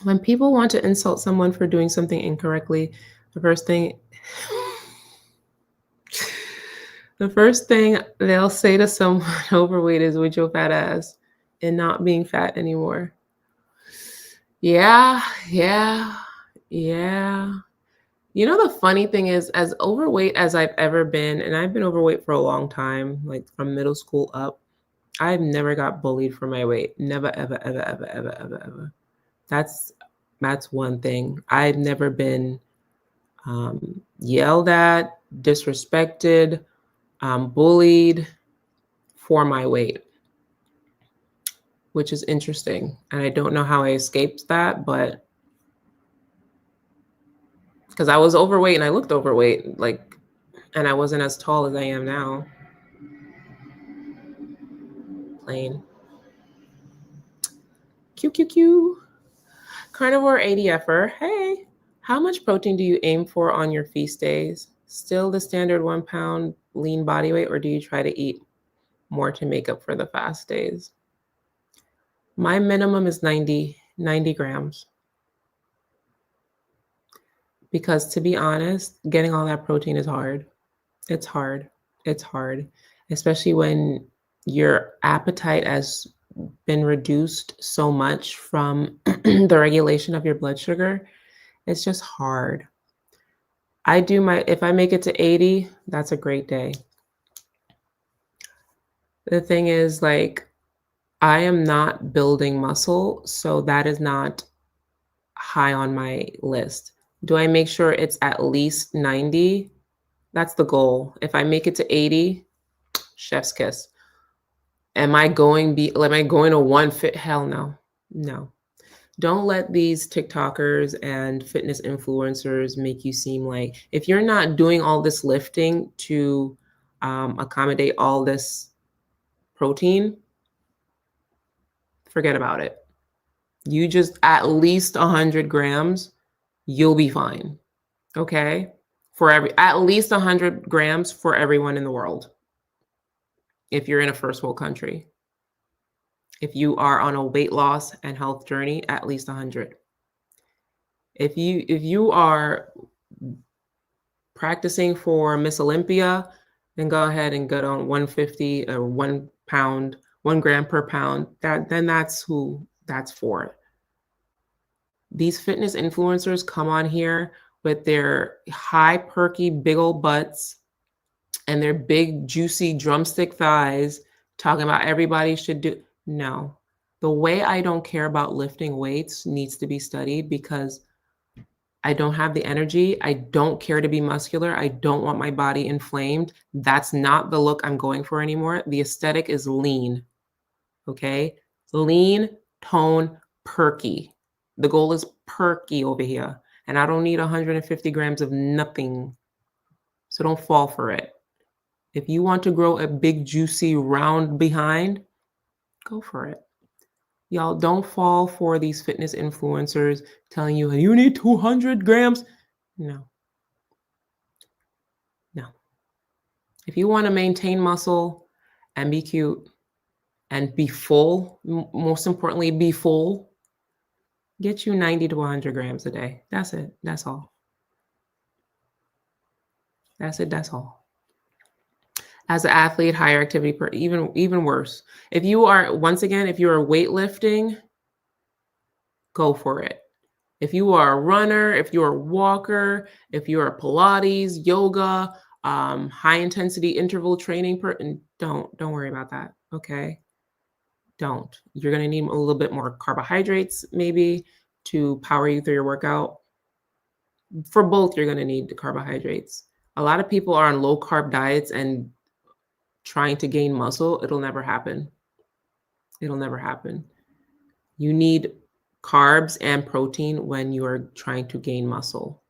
when people want to insult someone for doing something incorrectly, the first thing they'll say to someone overweight is with your fat ass and not being fat anymore. Yeah, yeah, yeah. You know, the funny thing is, as overweight as I've ever been, and I've been overweight for a long time, like from middle school up, I've never got bullied for my weight. Never, ever, ever, ever, ever, ever, ever. That's one thing. I've never been yelled at, disrespected, bullied for my weight, which is interesting. And I don't know how I escaped that, but because I was overweight and I looked overweight, like, and I wasn't as tall as I am now. Plain. QQQ. Carnivore ADFer. Hey, how much protein do you aim for on your feast days? Still the standard 1 pound lean body weight, or do you try to eat more to make up for the fast days? My minimum is 90 grams. Because to be honest, getting all that protein is hard. It's hard. It's hard, especially when your appetite has been reduced so much from the regulation of your blood sugar. It's just hard. If I make it to 80, that's a great day. The thing is, like, I am not building muscle, so that is not high on my list. Do I make sure it's at least 90? That's the goal. If I make it to 80, chef's kiss. Am I going to one fit? Hell no. No. Don't let these TikTokers and fitness influencers make you seem like if you're not doing all this lifting to accommodate all this protein, forget about it. You just at least 100 grams, you'll be fine. Okay? At least 100 grams for everyone in the world. If you're in a first world country. If you are on a weight loss and health journey, at least 100. If you are practicing for Miss Olympia, then go ahead and go on 150 or 1 pound, 1 gram per pound. That's who that's for. These fitness influencers come on here with their high perky big old butts and their big juicy drumstick thighs talking about everybody should do. No. The way I don't care about lifting weights needs to be studied because I don't have the energy. I don't care to be muscular. I don't want my body inflamed. That's not the look I'm going for anymore. The aesthetic is lean. Okay? Lean, tone, perky. The goal is perky over here. And I don't need 150 grams of nothing. So don't fall for it. If you want to grow a big, juicy, round behind, go for it. Y'all don't fall for these fitness influencers telling you, you need 200 grams. No. No. If you want to maintain muscle and be cute and be full, most importantly, be full, get you 90 to 100 grams a day. That's it. That's all. That's it. That's all. As an athlete, higher activity, even worse. If you are weightlifting, go for it. If you are a runner, if you're a walker, if you're a Pilates, yoga, high intensity interval training person, don't worry about that. Okay. Don't. You're going to need a little bit more carbohydrates maybe to power you through your workout. For both, you're going to need the carbohydrates. A lot of people are on low carb diets and trying to gain muscle. It'll never happen. It'll never happen. You need carbs and protein when you are trying to gain muscle.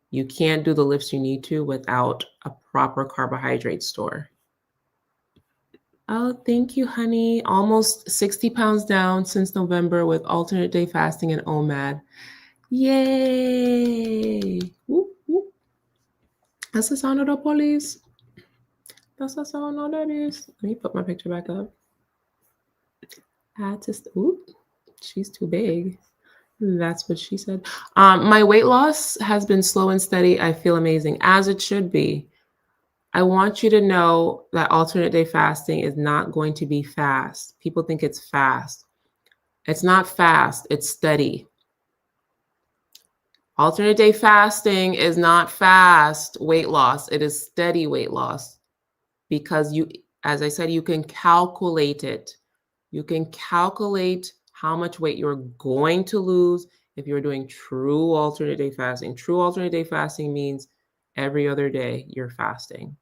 You can't do the lifts you need to without a proper carbohydrate store. Oh, thank you, honey. Almost 60 pounds down since November with alternate day fasting and OMAD. Yay! Whoop, whoop. That's the sound of the police. That's the sound of that is. Let me put my picture back up. Oop, she's too big. That's what she said. My weight loss has been slow and steady. I feel amazing, as it should be. I want you to know that alternate day fasting is not going to be fast. People think it's fast. It's not fast, it's steady. Alternate day fasting is not fast weight loss. It is steady weight loss because you, as I said, you can calculate it. You can calculate how much weight you're going to lose if you're doing true alternate day fasting. True alternate day fasting means every other day you're fasting.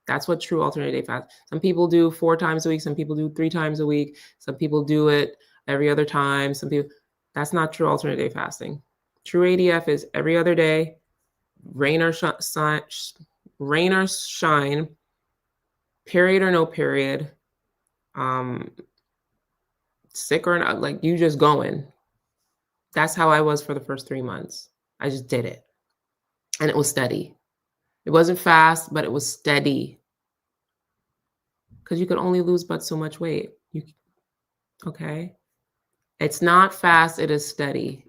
That's what true alternate day fast. Some people do 4 times a week. Some people do 3 times a week. Some people do it every other time. Some people, that's not true alternate day fasting. True ADF is every other day, rain or shine, period or no period, sick or not, like you just going. That's how I was for the first 3 months. I just did it. And it was steady. It wasn't fast, but it was steady. Because you could only lose but so much weight. Okay? It's not fast, it is steady.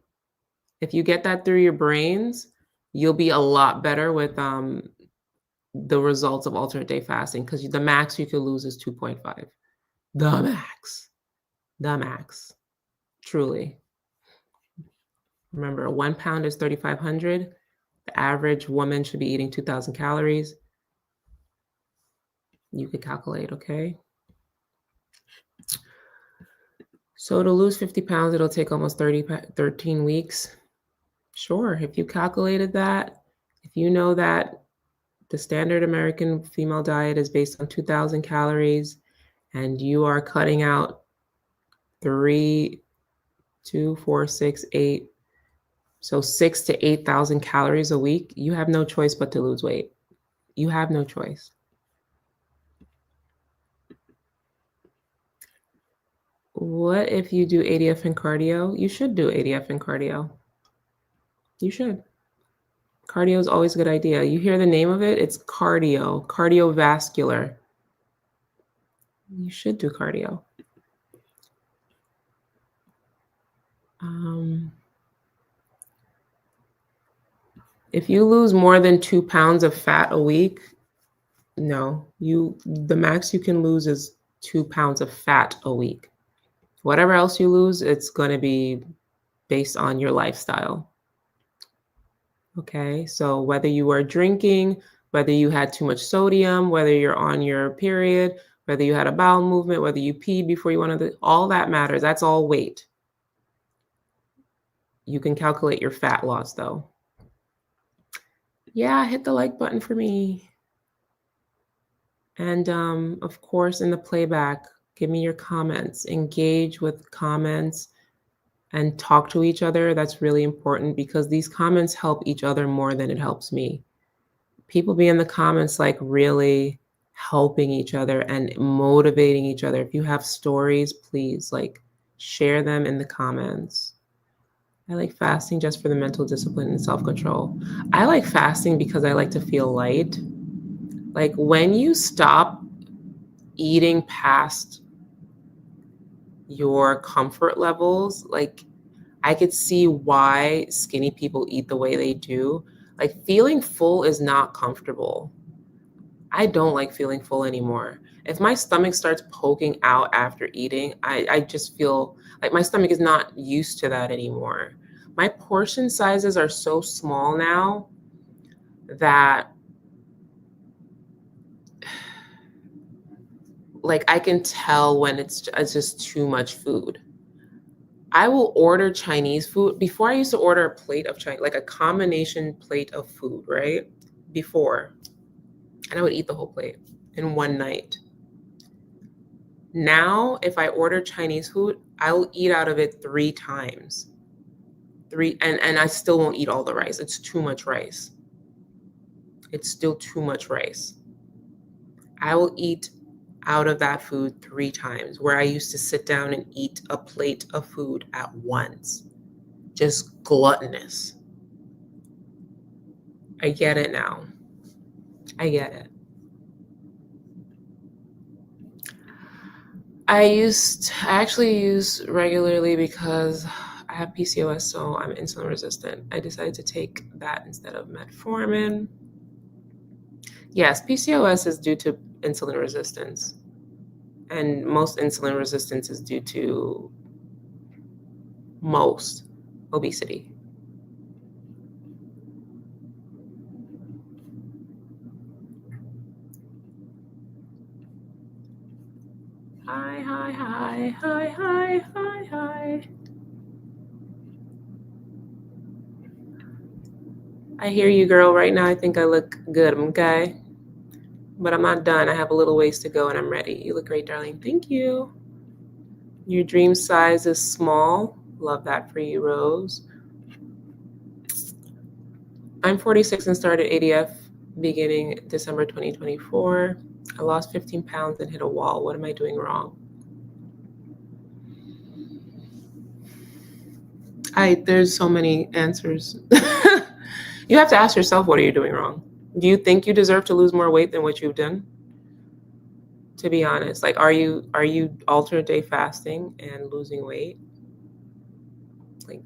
If you get that through your brains, you'll be a lot better with the results of alternate day fasting because the max you could lose is 2.5. The max. The max. Truly. Remember, 1 pound is 3,500. The average woman should be eating 2,000 calories. You could calculate, okay? So to lose 50 pounds, it'll take almost 13 weeks. Sure, if you calculated that, if you know that the standard American female diet is based on 2,000 calories and you are cutting out 3, 2, 4, 6, 8, so 6 to 8,000 calories a week, you have no choice but to lose weight. You have no choice. What if you do ADF and cardio? You should do ADF and cardio. You should. Cardio is always a good idea. You hear the name of it, it's cardio, cardiovascular. You should do cardio. If you lose more than 2 pounds of fat a week, no, the max you can lose is 2 pounds of fat a week. Whatever else you lose, it's going to be based on your lifestyle. Okay, so whether you are drinking, whether you had too much sodium, whether you're on your period, whether you had a bowel movement, whether you peed before you wanted to, all that matters. That's all weight. You can calculate your fat loss though. Yeah, hit the like button for me. And of course, in the playback, give me your comments, engage with comments and talk to each other. That's really important because these comments help each other more than it helps me. People be in the comments like really helping each other and motivating each other. If you have stories, please like share them in the comments. I like fasting just for the mental discipline and self-control. I like fasting because I like to feel light. Like when you stop eating past your comfort levels, like I could see why skinny people eat the way they do. Like feeling full is not comfortable. I don't like feeling full anymore. If my stomach starts poking out after eating, I just feel like my stomach is not used to that anymore. My portion sizes are so small now that like I can tell when it's just too much food. I will order Chinese food. Before I used to order a plate of Chinese, like a combination plate of food, right? Before. And I would eat the whole plate in one night. Now, if I order Chinese food, I will eat out of it 3 times. And I still won't eat all the rice. It's too much rice. It's still too much rice. I will eat out of that food 3 times, where I used to sit down and eat a plate of food at once. Just gluttonous. I get it now. I get it. I actually use regularly because I have PCOS, so I'm insulin resistant. I decided to take that instead of metformin. Yes, PCOS is due to insulin resistance, and most insulin resistance is due to most obesity. Hi, hi, hi, hi, hi, hi, hi. I hear you, girl. Right now, I think I look good, okay? But I'm not done. I have a little ways to go and I'm ready. You look great, darling. Thank you. Your dream size is small. Love that for you, Rose. I'm 46 and started ADF beginning December 2024. I lost 15 pounds and hit a wall. What am I doing wrong? There's so many answers. You have to ask yourself, what are you doing wrong? Do you think you deserve to lose more weight than what you've done? To be honest, like, are you alternate day fasting and losing weight? Like,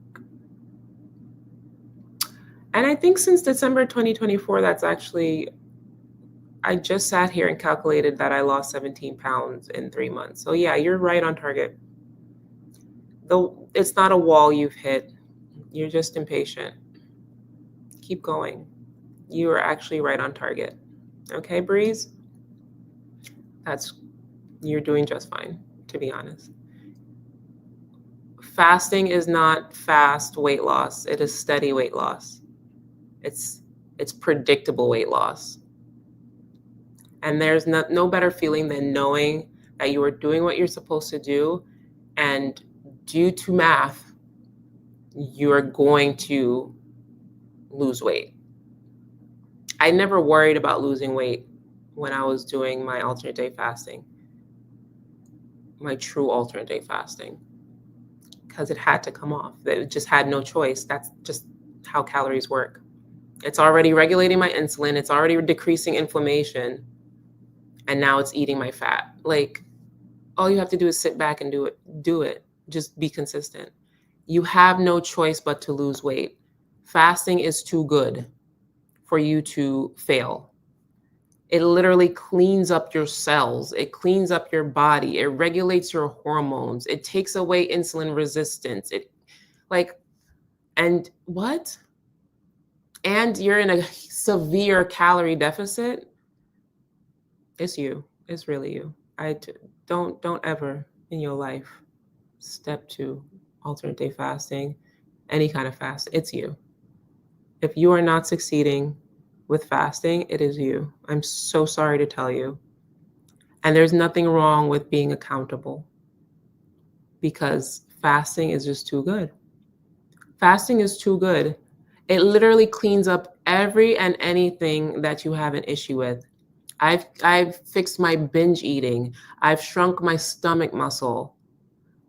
and I think since December 2024, that's actually, I just sat here and calculated that I lost 17 pounds in 3 months. So yeah, you're right on target. Though it's not a wall you've hit. You're just impatient. Keep going. You are actually right on target. Okay, Breeze? You're doing just fine, to be honest. Fasting is not fast weight loss. It is steady weight loss. It's predictable weight loss. And there's no better feeling than knowing that you are doing what you're supposed to do, and due to math, you are going to lose weight. I never worried about losing weight when I was doing my alternate day fasting, my true alternate day fasting, because it had to come off. It just had no choice. That's just how calories work. It's already regulating my insulin. It's already decreasing inflammation. And now it's eating my fat. Like, all you have to do is sit back and do it. Do it. Just be consistent. You have no choice but to lose weight. Fasting is too good for you to fail. It literally cleans up your cells. It cleans up your body. It regulates your hormones. It takes away insulin resistance. And what? And you're in a severe calorie deficit. It's you. It's really you. Don't ever in your life step to alternate day fasting, any kind of fast. It's you. If you are not succeeding with fasting, it is you. I'm so sorry to tell you. And there's nothing wrong with being accountable, because fasting is just too good. Fasting is too good. It literally cleans up every and anything that you have an issue with. I've fixed my binge eating. I've shrunk my stomach muscle.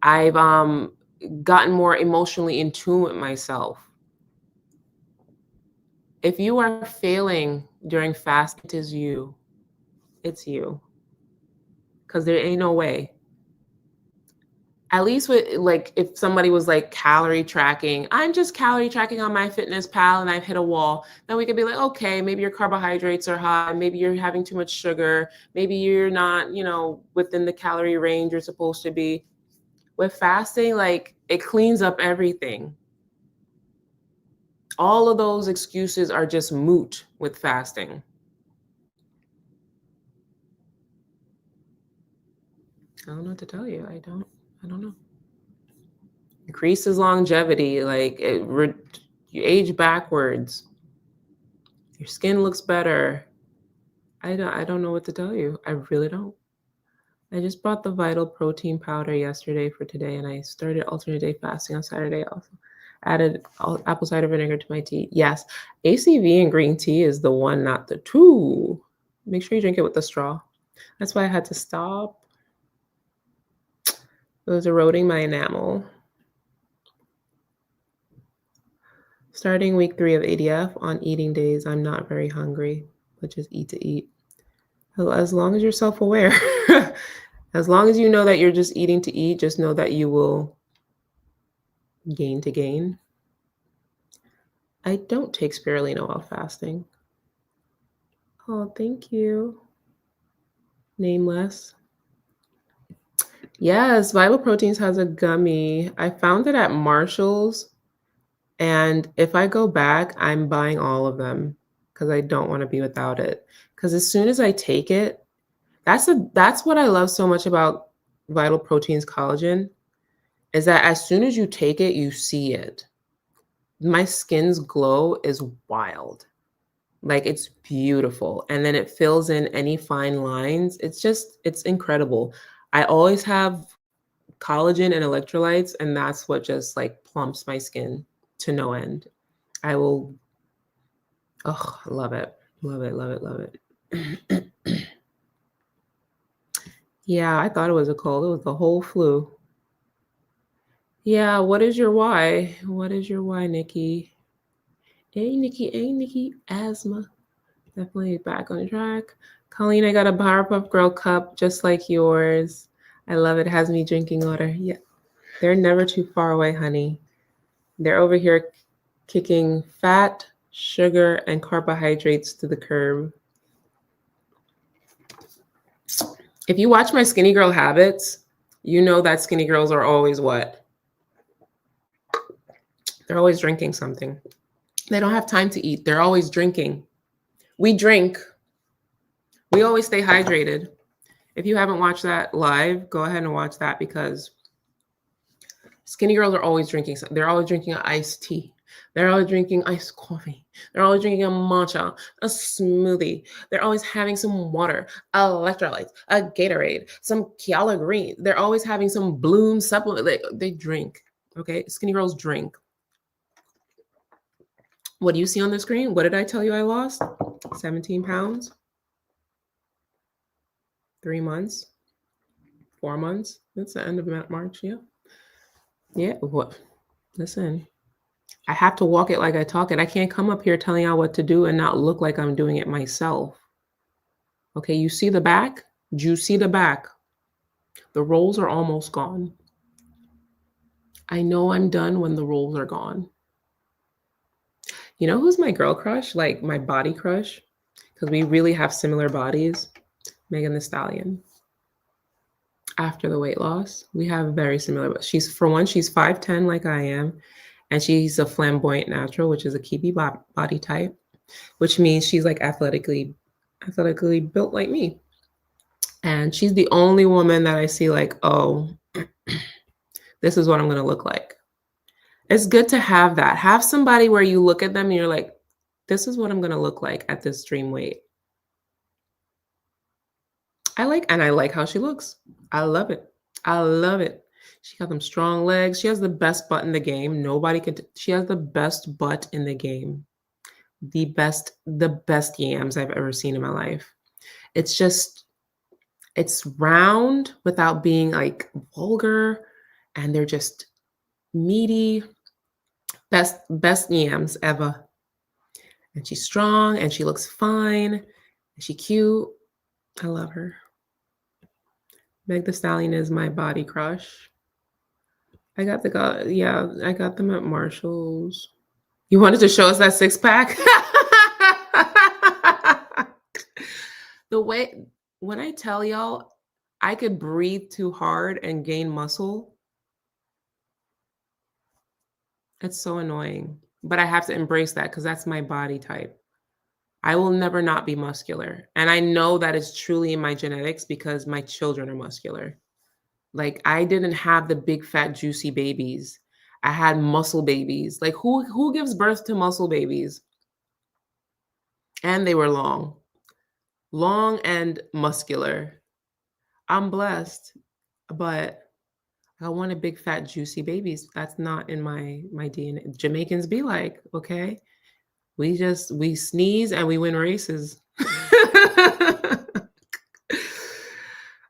I've gotten more emotionally in tune with myself. If you are failing during fast, it is you. It's you. Because there ain't no way. At least with, like, if somebody was like calorie tracking, I'm just calorie tracking on MyFitnessPal and I've hit a wall, then we could be like, okay, maybe your carbohydrates are high, maybe you're having too much sugar, maybe you're not, within the calorie range you're supposed to be. With fasting, like, it cleans up everything. All of those excuses are just moot with fasting. I don't know what to tell you. I don't know. Increases longevity, like you age backwards. Your skin looks better. I don't know what to tell you. I really don't. I just bought the Vital Protein powder yesterday for today, and I started alternate day fasting on Saturday also. Added apple cider vinegar to my tea. Yes, ACV and green tea is the one, not the two. Make sure you drink it with the straw. That's why I had to stop. It was eroding my enamel. Starting week 3 of ADF, on eating days, I'm not very hungry, but just eat to eat. As long as you're self-aware. As long as you know that you're just eating to eat, just know that you will gain to gain. I don't take spirulina while fasting. Oh, thank you. Nameless. Yes, Vital Proteins has a gummy. I found it at Marshall's, and if I go back, I'm buying all of them because I don't want to be without it. Because as soon as I take it, that's what I love so much about Vital Proteins collagen, is that as soon as you take it, you see it. My skin's glow is wild. Like, it's beautiful. And then it fills in any fine lines. It's incredible. I always have collagen and electrolytes, and that's what just like plumps my skin to no end. I will, oh, love it. Love it, love it, love it. Yeah, I thought it was a cold. It was the whole flu. Yeah, what is your why? What is your why, Nikki? Hey, Nikki, hey, Nikki, asthma. Definitely back on track. Colleen, I got a Powerpuff Girl cup just like yours. I love it. It has me drinking water. Yeah, they're never too far away, honey. They're over here kicking fat, sugar, and carbohydrates to the curb. If you watch my Skinny Girl habits, you know that skinny girls are always what? They're always drinking something. They don't have time to eat. They're always drinking. We drink. We always stay hydrated. If you haven't watched that live, go ahead and watch that, because skinny girls are always drinking something. They're always drinking an iced tea. They're always drinking iced coffee. They're always drinking a matcha, a smoothie. They're always having some water, electrolytes, a Gatorade, some Kiala Green. They're always having some Bloom supplement. They drink. Okay, skinny girls drink. What do you see on the screen? What did I tell you I lost? 17 pounds. 3 months. 4 months. That's the end of March. Yeah. Yeah. What? Listen. I have to walk it like I talk it. I can't come up here telling y'all what to do and not look like I'm doing it myself. Okay, you see the back? Do you see the back? The rolls are almost gone. I know I'm done when the rolls are gone. You know who's my girl crush? Like my body crush? Because we really have similar bodies. Megan Thee Stallion. After the weight loss, we have very similar. But she's 5'10" like I am. And she's a flamboyant natural, which is a Kibi body type, which means she's like athletically built like me. And she's the only woman that I see like, oh, this is what I'm going to look like. It's good to have that. Have somebody where you look at them and you're like, this is what I'm going to look like at this dream weight. I like how she looks. I love it. I love it. She got them strong legs. She has the best butt in the game. She has the best butt in the game. The best yams I've ever seen in my life. It's round without being like vulgar, and they're just meaty. Best yams ever. And she's strong and she looks fine. And she cute. I love her. Meg Thee Stallion is my body crush. I got them at Marshall's. You wanted to show us that 6-pack? The way, when I tell y'all, I could breathe too hard and gain muscle. It's so annoying, but I have to embrace that because that's my body type. I will never not be muscular. And I know that it's truly in my genetics because my children are muscular. Like, I didn't have the big fat juicy babies. I had muscle babies. Like, who gives birth to muscle babies? And they were long and muscular. I'm blessed, but I wanted big fat juicy babies. That's not in my DNA. Jamaicans be like, okay, we sneeze and we win races.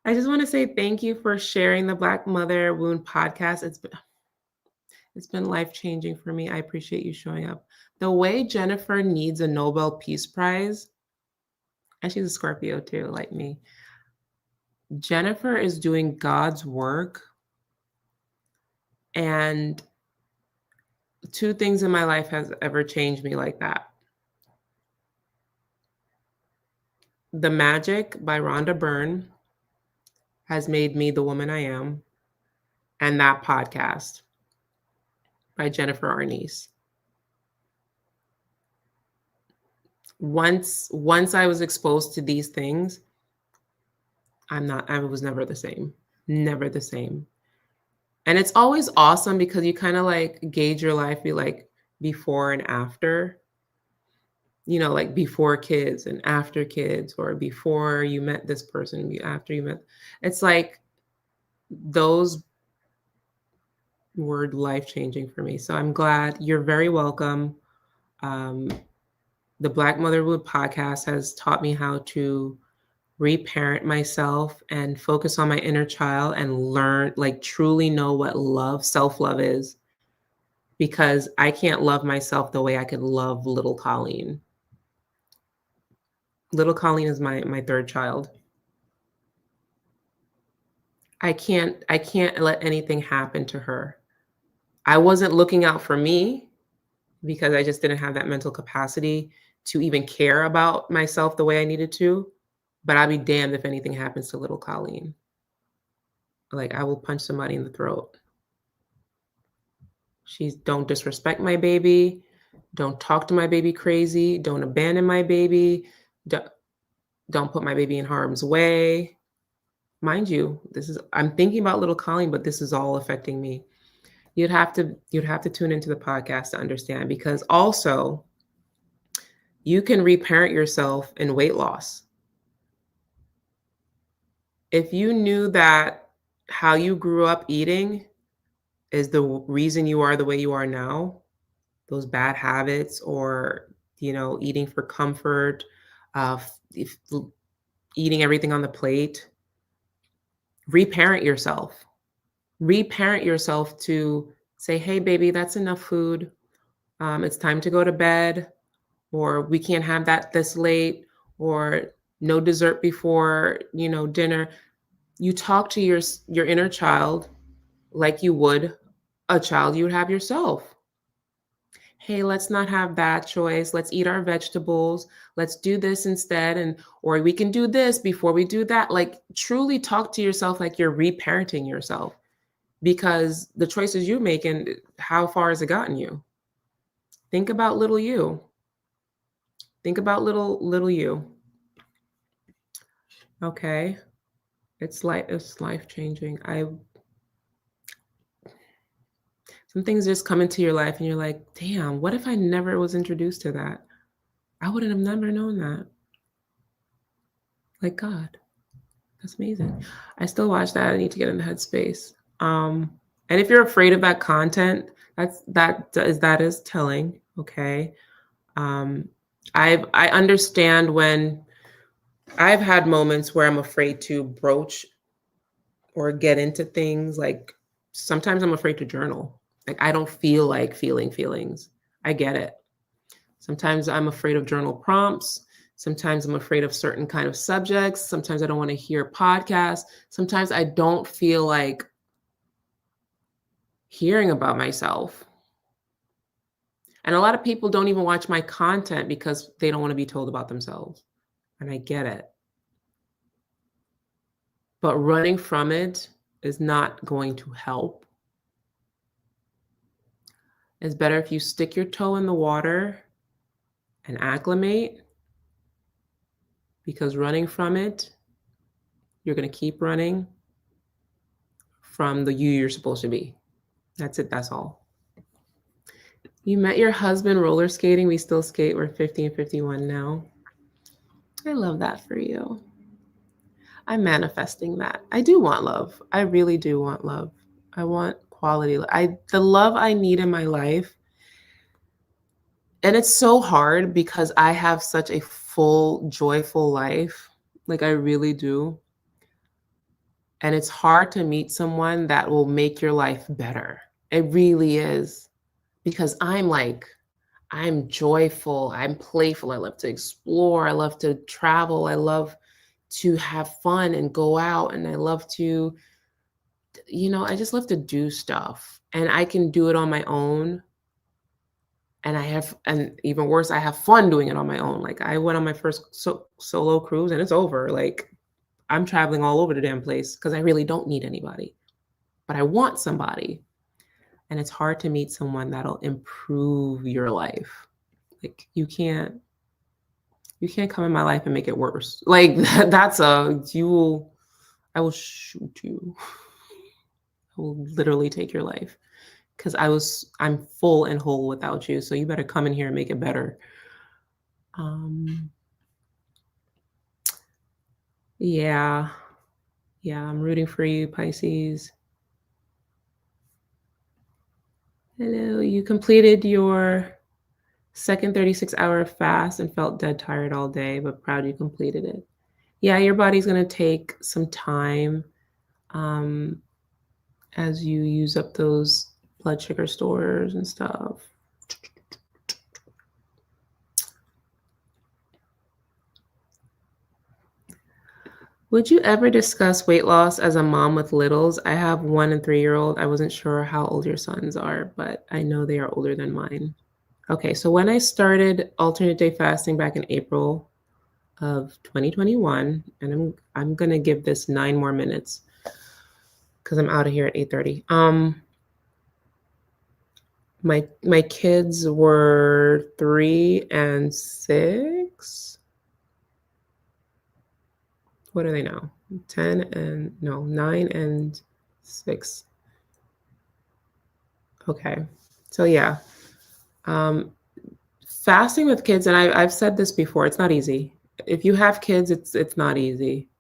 I just want to say thank you for sharing the Black Mother Wound podcast. It's been life-changing for me. I appreciate you showing up. The way Jennifer needs a Nobel Peace Prize, and she's a Scorpio too, like me. Jennifer is doing God's work, and two things in my life has ever changed me like that. The Magic by Rhonda Byrne has made me the woman I am, and that podcast by Jennifer Arnice. Once I was exposed to these things, I was never the same. Never the same. And it's always awesome because you kind of like gauge your life, be like before and after, like before kids and after kids, or before you met this person, after you met. It's like those were life-changing for me. So I'm glad. You're very welcome. The Black Motherhood podcast has taught me how to reparent myself and focus on my inner child and learn, like truly know what self-love is, because I can't love myself the way I could love little Colleen. Little Colleen is my third child. I can't let anything happen to her. I wasn't looking out for me because I just didn't have that mental capacity to even care about myself the way I needed to. But I'd be damned if anything happens to little Colleen. Like, I will punch somebody in the throat. Don't disrespect my baby. Don't talk to my baby crazy. Don't abandon my baby. Don't put my baby in harm's way. Mind you, I'm thinking about little Colleen, but this is all affecting me. You'd have to tune into the podcast to understand, because also you can reparent yourself in weight loss. If you knew that how you grew up eating is the reason you are the way you are now, those bad habits, or eating for comfort, eating everything on the plate, reparent yourself. Reparent yourself to say, hey, baby, that's enough food. It's time to go to bed, or we can't have that this late, or no dessert before, dinner. You talk to your inner child like you would a child you would have yourself. Hey, let's not have that choice. Let's eat our vegetables. Let's do this instead. Or we can do this before we do that. Like, truly talk to yourself like you're reparenting yourself, because the choices you're making, how far has it gotten you? Think about little you. Think about little you. Okay. It's life-changing. Some things just come into your life and you're like, damn, what if I never was introduced to that? I wouldn't have never known that. Like, God, that's amazing. I still watch that. I need to get in the headspace. And if you're afraid of that content, that is telling. Okay. I understand when I've had moments where I'm afraid to broach or get into things. Like, sometimes I'm afraid to journal. Like, I don't feel like feeling feelings. I get it. Sometimes I'm afraid of journal prompts. Sometimes I'm afraid of certain kind of subjects. Sometimes I don't want to hear podcasts. Sometimes I don't feel like hearing about myself. And a lot of people don't even watch my content because they don't want to be told about themselves. And I get it. But running from it is not going to help. It's better if you stick your toe in the water and acclimate, because running from it, you're going to keep running from the you're supposed to be. That's it. That's all. You met your husband roller skating. We still skate. We're 50 and 51 now. I love that for you. I'm manifesting that. I do want love. I really do want love. I want quality. The love I need in my life. And it's so hard because I have such a full, joyful life. Like, I really do. And it's hard to meet someone that will make your life better. It really is. Because I'm joyful, I'm playful, I love to explore, I love to travel, I love to have fun and go out, and I love to, I just love to do stuff. And I can do it on my own. And even worse, I have fun doing it on my own. Like I went on my first solo cruise and it's over. Like I'm traveling all over the damn place because I really don't need anybody, but I want somebody. And it's hard to meet someone that'll improve your life. Like you can't come in my life and make it worse. Like I will shoot you. I will literally take your life because I'm full and whole without you. So you better come in here and make it better. Yeah. Yeah, I'm rooting for you, Pisces. Hello, you completed your second 36-hour fast and felt dead tired all day, but proud you completed it. Yeah, your body's going to take some time as you use up those blood sugar stores and stuff. Would you ever discuss weight loss as a mom with littles? I have 1 and 3-year-old. I wasn't sure how old your sons are, but I know they are older than mine. Okay, so when I started alternate day fasting back in April of 2021, and I'm gonna give this 9 more minutes because I'm out of here at 8:30. My kids were 3 and 6. What are they now? 9 and 6. Okay, so yeah, fasting with kids, and I've said this before, it's not easy. If you have kids, it's not easy.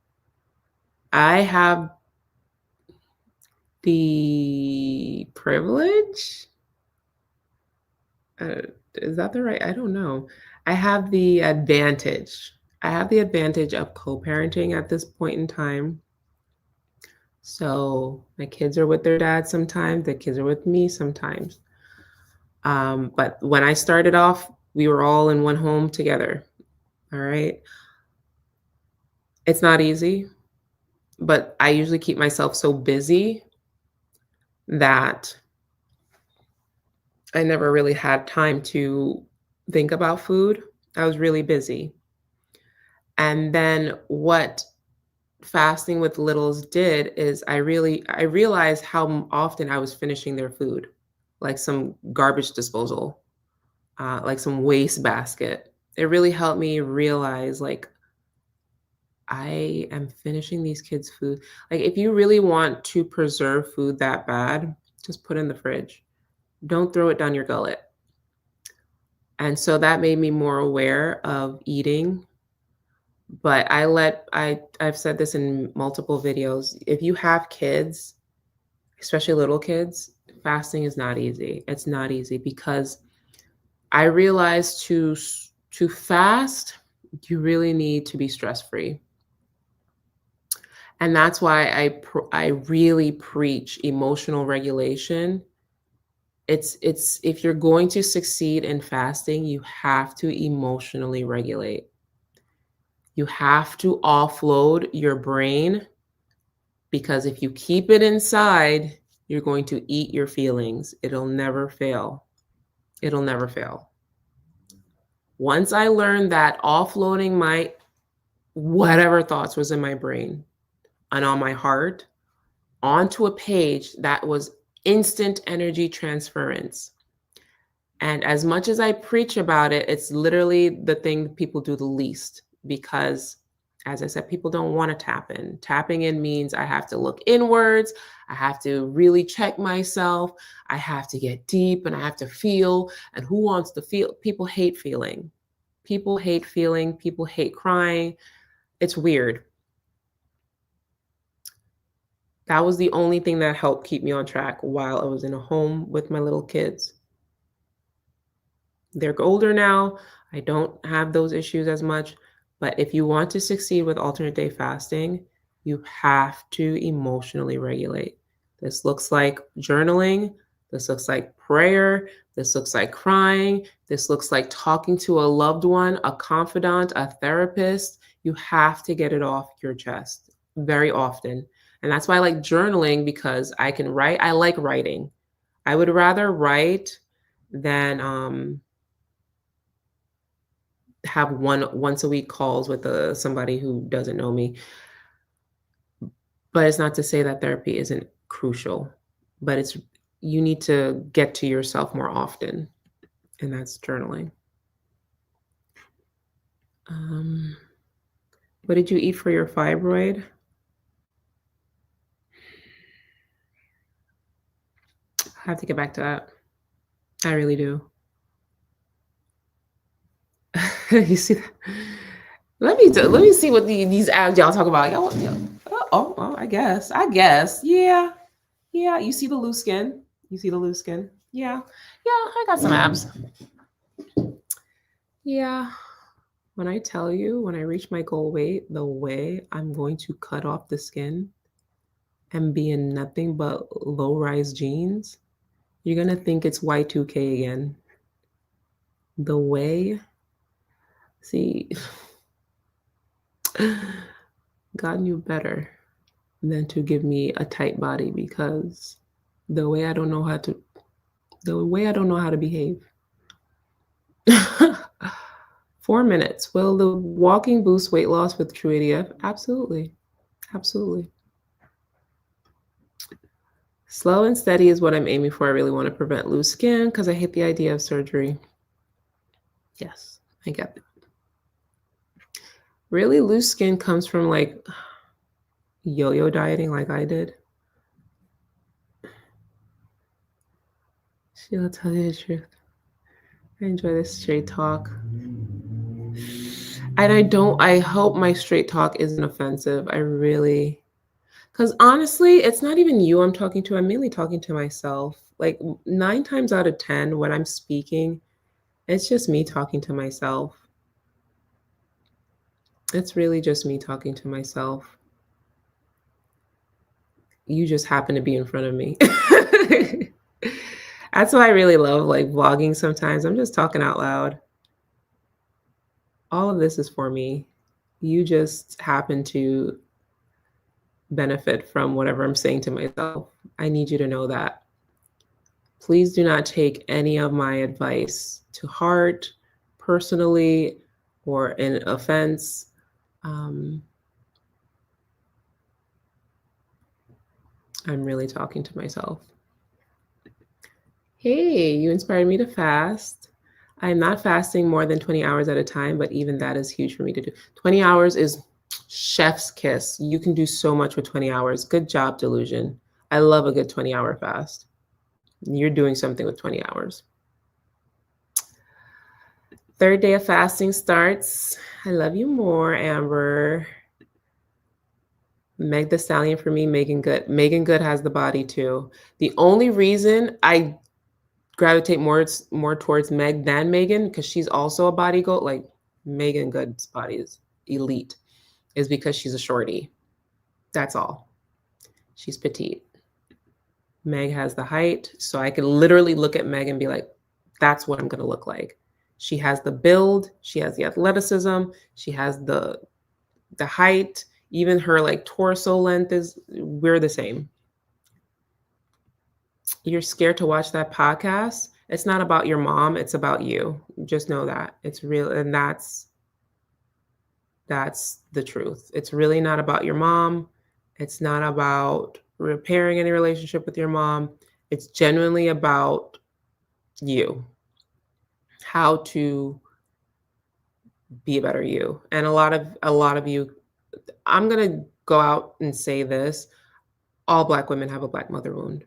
I have the privilege. Is that the right? I don't know. I have the advantage. I have the advantage of co-parenting at this point in time. So my kids are with their dad sometimes, the kids are with me sometimes. But when I started off, we were all in one home together. All right. It's not easy, but I usually keep myself so busy that I never really had time to think about food. I was really busy. And then what fasting with littles did is I realized how often I was finishing their food, like some garbage disposal, like some waste basket. It really helped me realize like I am finishing these kids' food. Like if you really want to preserve food that bad, just put it in the fridge. Don't throw it down your gullet. And so that made me more aware of eating. But I've said this in multiple videos. If you have kids, especially little kids, fasting is not easy. It's not easy because I realized to fast, you really need to be stress-free. And that's why I really preach emotional regulation. It's if you're going to succeed in fasting, you have to emotionally regulate. You have to offload your brain because if you keep it inside, you're going to eat your feelings. It'll never fail. It'll never fail. Once I learned that offloading my whatever thoughts was in my brain and on my heart onto a page, that was instant energy transference. And as much as I preach about it, it's literally the thing people do the least because, as I said, people don't want to tap in. Tapping in means I have to look inwards. I have to really check myself. I have to get deep and I have to feel. And who wants to feel? People hate feeling. People hate feeling. People hate crying. It's weird. That was the only thing that helped keep me on track while I was in a home with my little kids. They're older now. I don't have those issues as much. But if you want to succeed with alternate day fasting, You have to emotionally regulate. This looks like journaling. This looks like prayer. This looks like crying. This looks like talking to a loved one, a confidant, a therapist. You have to get it off your chest very often. And that's why I like journaling, because I can write. I like writing. I would rather write than have once a week calls with somebody who doesn't know me. But it's not to say that therapy isn't crucial, but you need to get to yourself more often, and that's journaling. What did you eat for your fibroid? I have to get back to that. I really do. You see that? Let me see what these abs y'all talk about. I guess. Yeah. Yeah, you see the loose skin? You see the loose skin? Yeah. Yeah, I got some abs. Yeah. When I tell you, when I reach my goal weight, the way I'm going to cut off the skin and be in nothing but low-rise jeans, you're going to think it's Y2K again. The way, see, God knew better than to give me a tight body, because the way I don't know how to behave. 4 minutes. Will the walking boost weight loss with True ADF? Absolutely. Absolutely. Slow and steady is what I'm aiming for. I really want to prevent loose skin because I hate the idea of surgery. Yes, I get it. Really, loose skin comes from like yo-yo dieting like I did. She'll tell you the truth. I enjoy this straight talk. And I hope my straight talk isn't offensive. Because honestly, it's not even you I'm talking to. I'm mainly talking to myself. Like 9 times out of 10, when I'm speaking, it's just me talking to myself. It's really just me talking to myself. You just happen to be in front of me. That's why I really love like vlogging sometimes. I'm just talking out loud. All of this is for me. You just happen to benefit from whatever I'm saying to myself. I need you to know that. Please do not take any of my advice to heart, personally, or in offense. I'm really talking to myself. Hey, you inspired me to fast. I'm not fasting more than 20 hours at a time, but even that is huge for me to do. 20 hours is chef's kiss. You can do so much with 20 hours. Good job, Delusion. I love a good 20-hour fast. You're doing something with 20 hours. 3rd day of fasting starts. I love you more, Amber. Meg the Stallion for me, Megan Good. Megan Good has the body too. The only reason I gravitate more towards Meg than Megan, because she's also a body goat, like Megan Good's body is elite, is because she's a shorty. That's all. She's petite. Meg has the height, so I can literally look at Meg and be like, that's what I'm going to look like. She has the build, she has the athleticism, she has the height, even her like torso length we're the same. You're scared to watch that podcast. It's not about your mom, it's about you. Just know that. It's real, and that's the truth. It's really not about your mom. It's not about repairing any relationship with your mom. It's genuinely about you. How to be a better you. And a lot of you, I'm going to go out and say this, all Black women have a Black mother wound.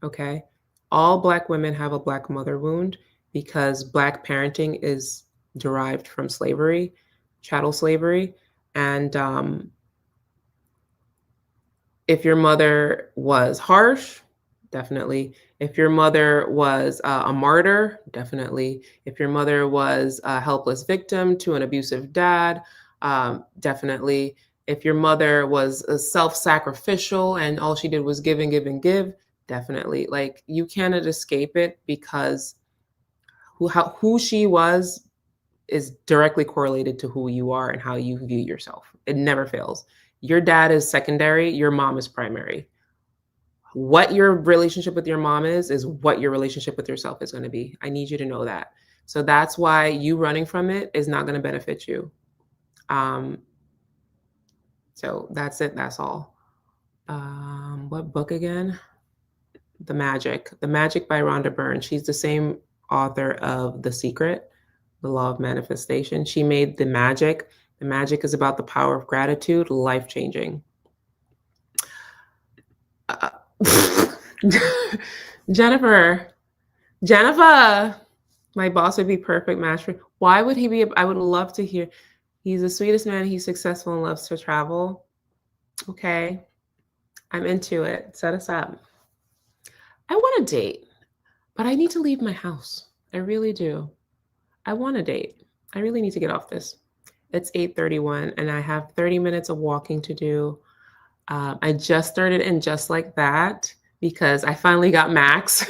Okay? All Black women have a Black mother wound because Black parenting is derived from slavery, chattel slavery. And if your mother was harsh, definitely. If your mother was a martyr, definitely. If your mother was a helpless victim to an abusive dad, definitely. If your mother was self-sacrificial and all she did was give and give and give, definitely. Like you cannot escape it because who she was is directly correlated to who you are and how you view yourself. It never fails. Your dad is secondary, your mom is primary. What your relationship with your mom is what your relationship with yourself is going to be. I need you to know that. So that's why you running from it is not going to benefit you. So that's it. That's all. What book again? The Magic by Rhonda Byrne. She's the same author of The Secret, The Law of Manifestation. She made The Magic. The Magic is about the power of gratitude, life-changing. Jennifer, my boss would be perfect match for. Why would he be? I would love to hear. He's the sweetest man. He's successful and loves to travel. Okay, I'm into it. Set us up. I want a date, but I need to leave my house. I really do. I want a date. I really need to get off this. It's 8:31 and I have 30 minutes of walking to do. I just started in Just Like That because I finally got Max.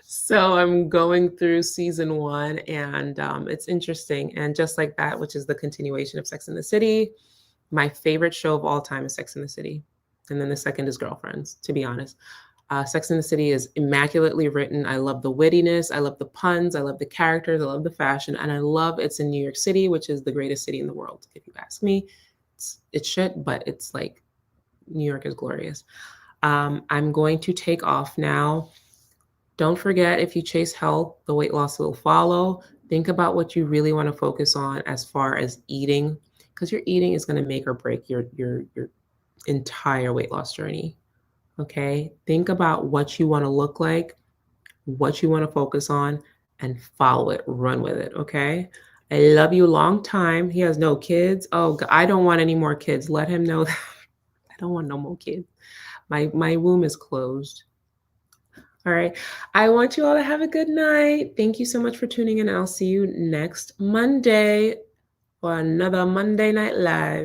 So I'm going through season 1 and it's interesting. And Just Like That, which is the continuation of Sex and the City, my favorite show of all time is Sex and the City. And then the second is Girlfriends, to be honest. Sex and the City is immaculately written. I love the wittiness. I love the puns. I love the characters. I love the fashion. And I love it's in New York City, which is the greatest city in the world. If you ask me, it's shit, but it's like New York is glorious. I'm going to take off now. Don't forget, if you chase health, the weight loss will follow. Think about what you really want to focus on as far as eating, because your eating is going to make or break your entire weight loss journey. Okay, think about what you want to look like, what you want to focus on, and follow it, run with it. Okay, I love you long time. He has no kids. Oh, I don't want any more kids. Let him know that I don't want no more kids. My womb is closed. All right, I want you all to have a good night. Thank you so much for tuning in, and I'll see you next Monday for another Monday Night Live.